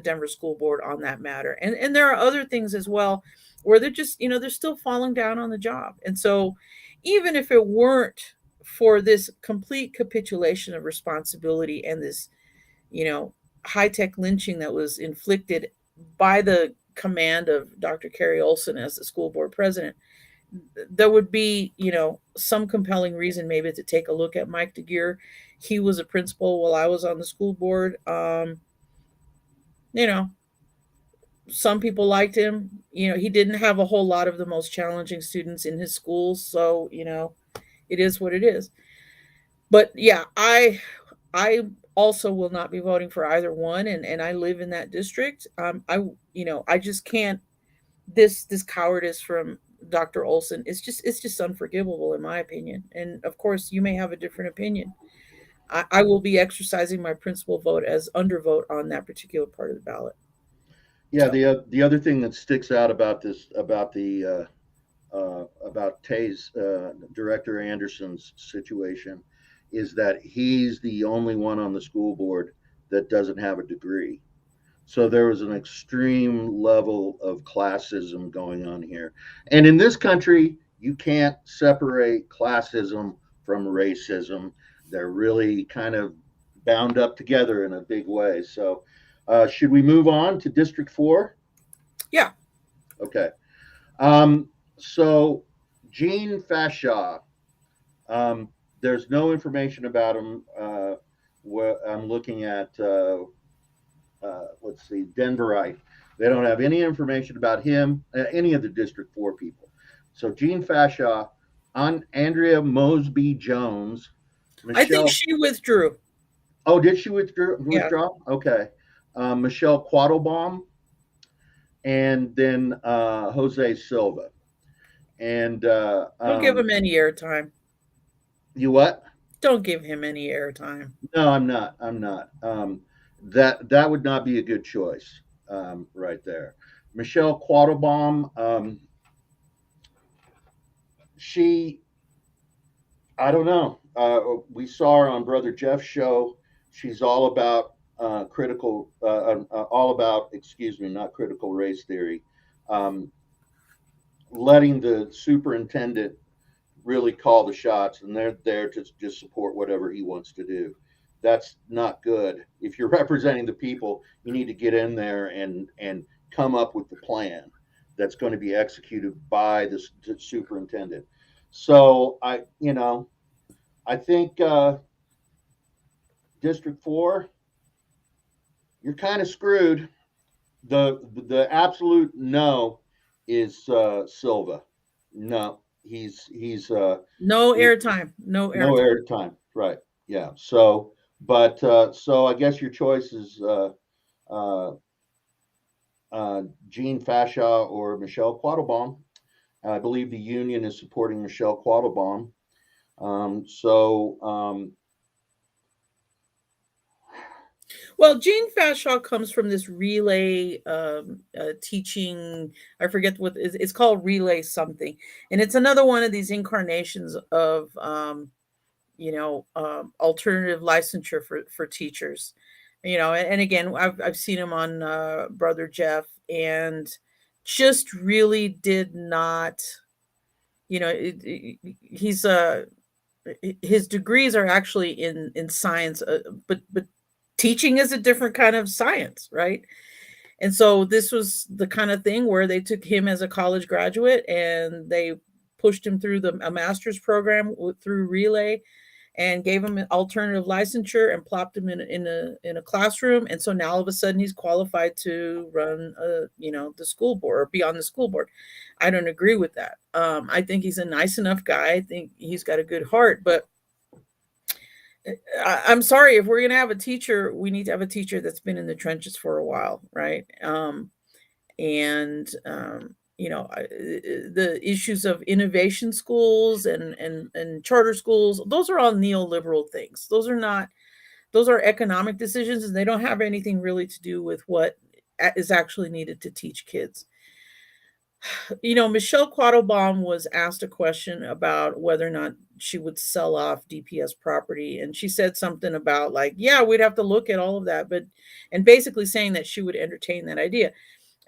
Denver school board on that matter. And there are other things as well where they're just, they're still falling down on the job. And so even if it weren't for this complete capitulation of responsibility and this high tech lynching that was inflicted by the command of Dr. Carrie Olson as the school board president, there would be, some compelling reason maybe to take a look at Mike DeGear. He was a principal while I was on the school board. You know, some people liked him. He didn't have a whole lot of the most challenging students in his schools, so it is what it is. But yeah, I also will not be voting for either one, and I live in that district. I just can't. This cowardice from Dr. Olson is it's just unforgivable in my opinion. And of course, you may have a different opinion. I will be exercising my principal vote as undervote on that particular part of the ballot. Yeah, So the other thing that sticks out about this about Tay's Director Anderson's situation is that he's the only one on the school board that doesn't have a degree. So there was an extreme level of classism going on here. And in this country, you can't separate classism from racism. They're really kind of bound up together in a big way. So, should we move on to District 4? yeah, Okay. So, Gene Fashaw, there's no information about him. I'm looking at let's see, Denverite. They don't have any information about him, any of the District 4 people. So Gene Fashaw, on Andrea Mosby Jones, I think Michelle. she withdrew. Oh, did she Yeah, withdraw? Okay. Michelle Quattlebaum, and then Jose Silva. And don't give him any airtime. you what? Don't give him any airtime. No, I'm not. I'm not. That would not be a good choice, right there. Michelle Quattlebaum, she, I don't know. We saw her on Brother Jeff's show. She's all about all about, excuse me, not critical race theory, um, letting the superintendent really call the shots, and they're there to just support whatever he wants to do. That's not good. If you're representing the people, you need to get in there and come up with the plan that's going to be executed by the superintendent. So I think District 4, you're kind of screwed. The absolute no is Silva. No, he's No it, airtime. No no airtime. airtime. Right. Yeah. So, but so I guess your choice is uh, Gene Fashaw or Michelle Quattlebaum. I believe the union is supporting Michelle Quattlebaum. So Well, Gene Fashaw comes from this relay teaching. I forget what it's called, relay something, and it's another one of these incarnations of alternative licensure for teachers. And again, I've seen him on Brother Jeff, and just really did not. He's his degrees are actually in science, but teaching is a different kind of science, right? And so this was the kind of thing where they took him as a college graduate and they pushed him through a master's program through relay and gave him an alternative licensure and plopped him in a classroom. And so now all of a sudden he's qualified to run the school board or be on the school board. I don't agree with that. I think he's a nice enough guy. I think he's got a good heart, but I'm sorry, if we're going to have a teacher, we need to have a teacher that's been in the trenches for a while, right? And the issues of innovation schools and charter schools, those are all neoliberal things. Those are economic decisions, and they don't have anything really to do with what is actually needed to teach kids. Michelle Quattlebaum was asked a question about whether or not she would sell off DPS property. And she said something about, like, yeah, we'd have to look at all of that, and basically saying that she would entertain that idea.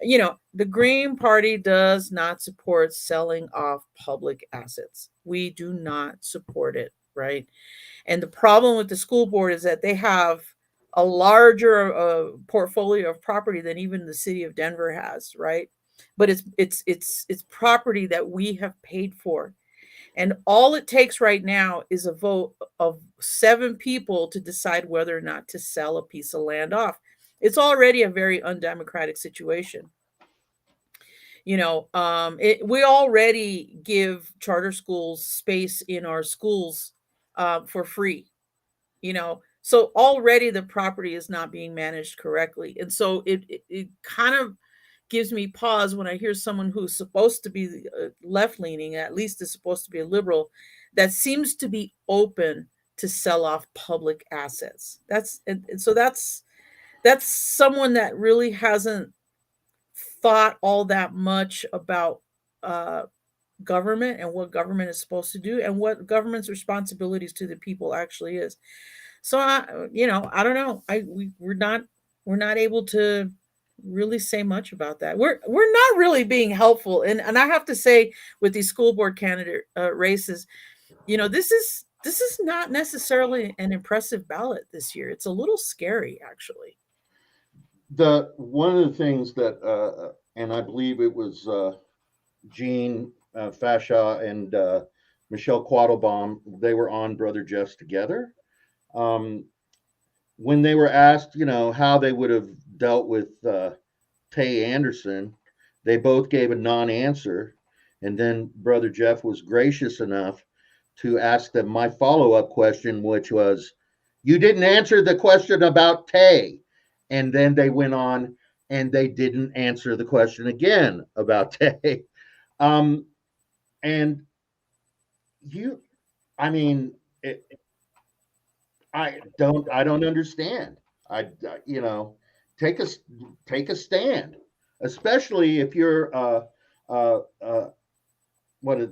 The Green Party does not support selling off public assets. We do not support it, right? And the problem with the school board is that they have a larger portfolio of property than even the city of Denver has, right? But it's property that we have paid for. And all it takes right now is a vote of 7 people to decide whether or not to sell a piece of land off. It's already a very undemocratic situation. We already give charter schools space in our schools for free. So already the property is not being managed correctly, and so it kind of gives me pause when I hear someone who's supposed to be left leaning, at least is supposed to be a liberal, that seems to be open to sell off public assets. That's someone that really hasn't thought all that much about uh, government and what government is supposed to do and what government's responsibilities to the people actually is. So I don't know. We're not able to really say much about that. We're not really being helpful, and I have to say, with these school board candidate races, this is not necessarily an impressive ballot this year. It's a little scary, actually. The one of the things that, and I believe it was Gene Fasha and Michelle Quattlebaum, they were on Brother Jeff's together. Um, when they were asked, how they would have dealt with Tay Anderson, they both gave a non-answer, and then Brother Jeff was gracious enough to ask them my follow-up question, which was, "You didn't answer the question about Tay," and then they went on and they didn't answer the question again about Tay. Um, and you, I mean, I don't understand. You know, take a take a stand, especially if you're uh, uh, what a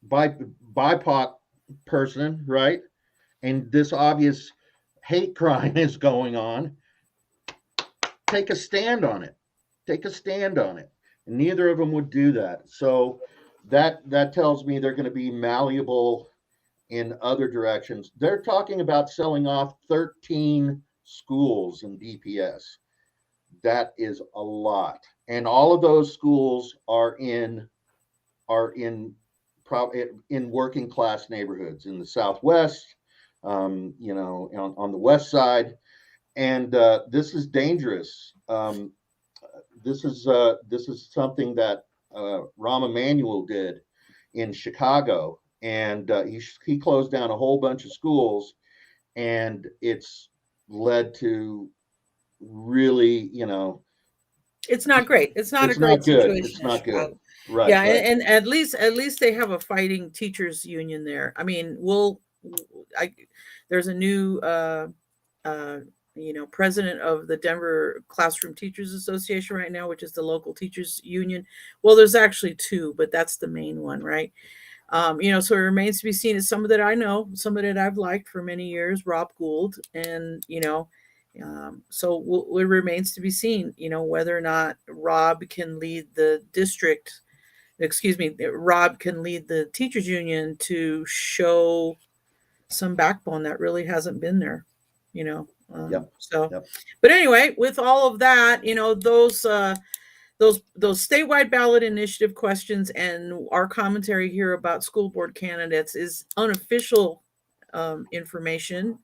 bi BIPOC person, right? And this obvious hate crime is going on. Take a stand on it. Take a stand on it. And neither of them would do that. So that tells me they're going to be malleable in other directions. They're talking about selling off 13 schools in DPS. That is a lot, and all of those schools are in in working class neighborhoods in the Southwest. On the West Side, and this is dangerous. This is something that Rahm Emanuel did in Chicago, and he closed down a whole bunch of schools, and it's led to really, It's not great. It's not a it's great not good. situation It's in not good. Chicago. Right, Yeah, right. and at least they have a fighting teachers union there. I mean, I there's a new uh president of the Denver Classroom Teachers Association right now, which is the local teachers union. Well, there's actually two, but that's the main one, right? So it remains to be seen. As somebody that I know, somebody that I've liked for many years, Rob Gould, and it remains to be seen, whether or not Rob can lead the district. Excuse me, Rob can lead the teachers union to show some backbone that really hasn't been there, you know. Yep. So, Yep. but anyway, with all of that, those statewide ballot initiative questions and our commentary here about school board candidates is unofficial information.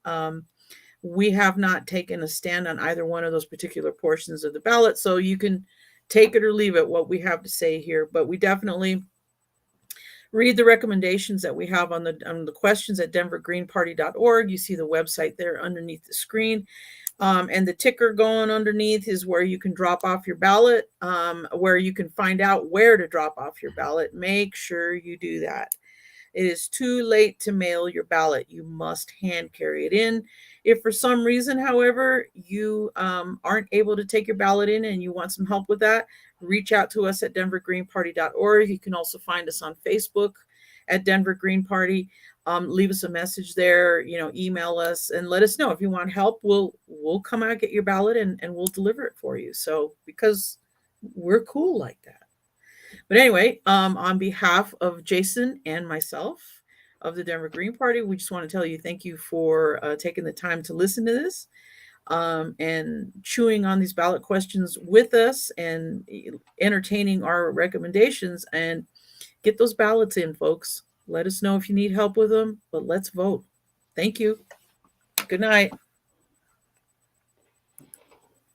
We have not taken a stand on either one of those particular portions of the ballot, so you can take it or leave it what we have to say here. But we definitely read the recommendations that we have on the questions at denvergreenparty.org. You see the website there underneath the screen. And the ticker going underneath is where you can drop off your ballot, where you can find out where to drop off your ballot. Make sure you do that. It is too late to mail your ballot. You must hand carry it in. If for some reason, however, you aren't able to take your ballot in and you want some help with that, reach out to us at denvergreenparty.org. You can also find us on Facebook at Denver Green Party. Leave us a message there, email us and let us know if you want help. We'll come out, get your ballot, and we'll deliver it for you. So, because we're cool like that. But anyway, on behalf of Jason and myself of the Denver Green Party, we just want to tell you thank you for taking the time to listen to this and chewing on these ballot questions with us and entertaining our recommendations. And get those ballots in, folks. Let us know if you need help with them, but let's vote. Thank you. Good night.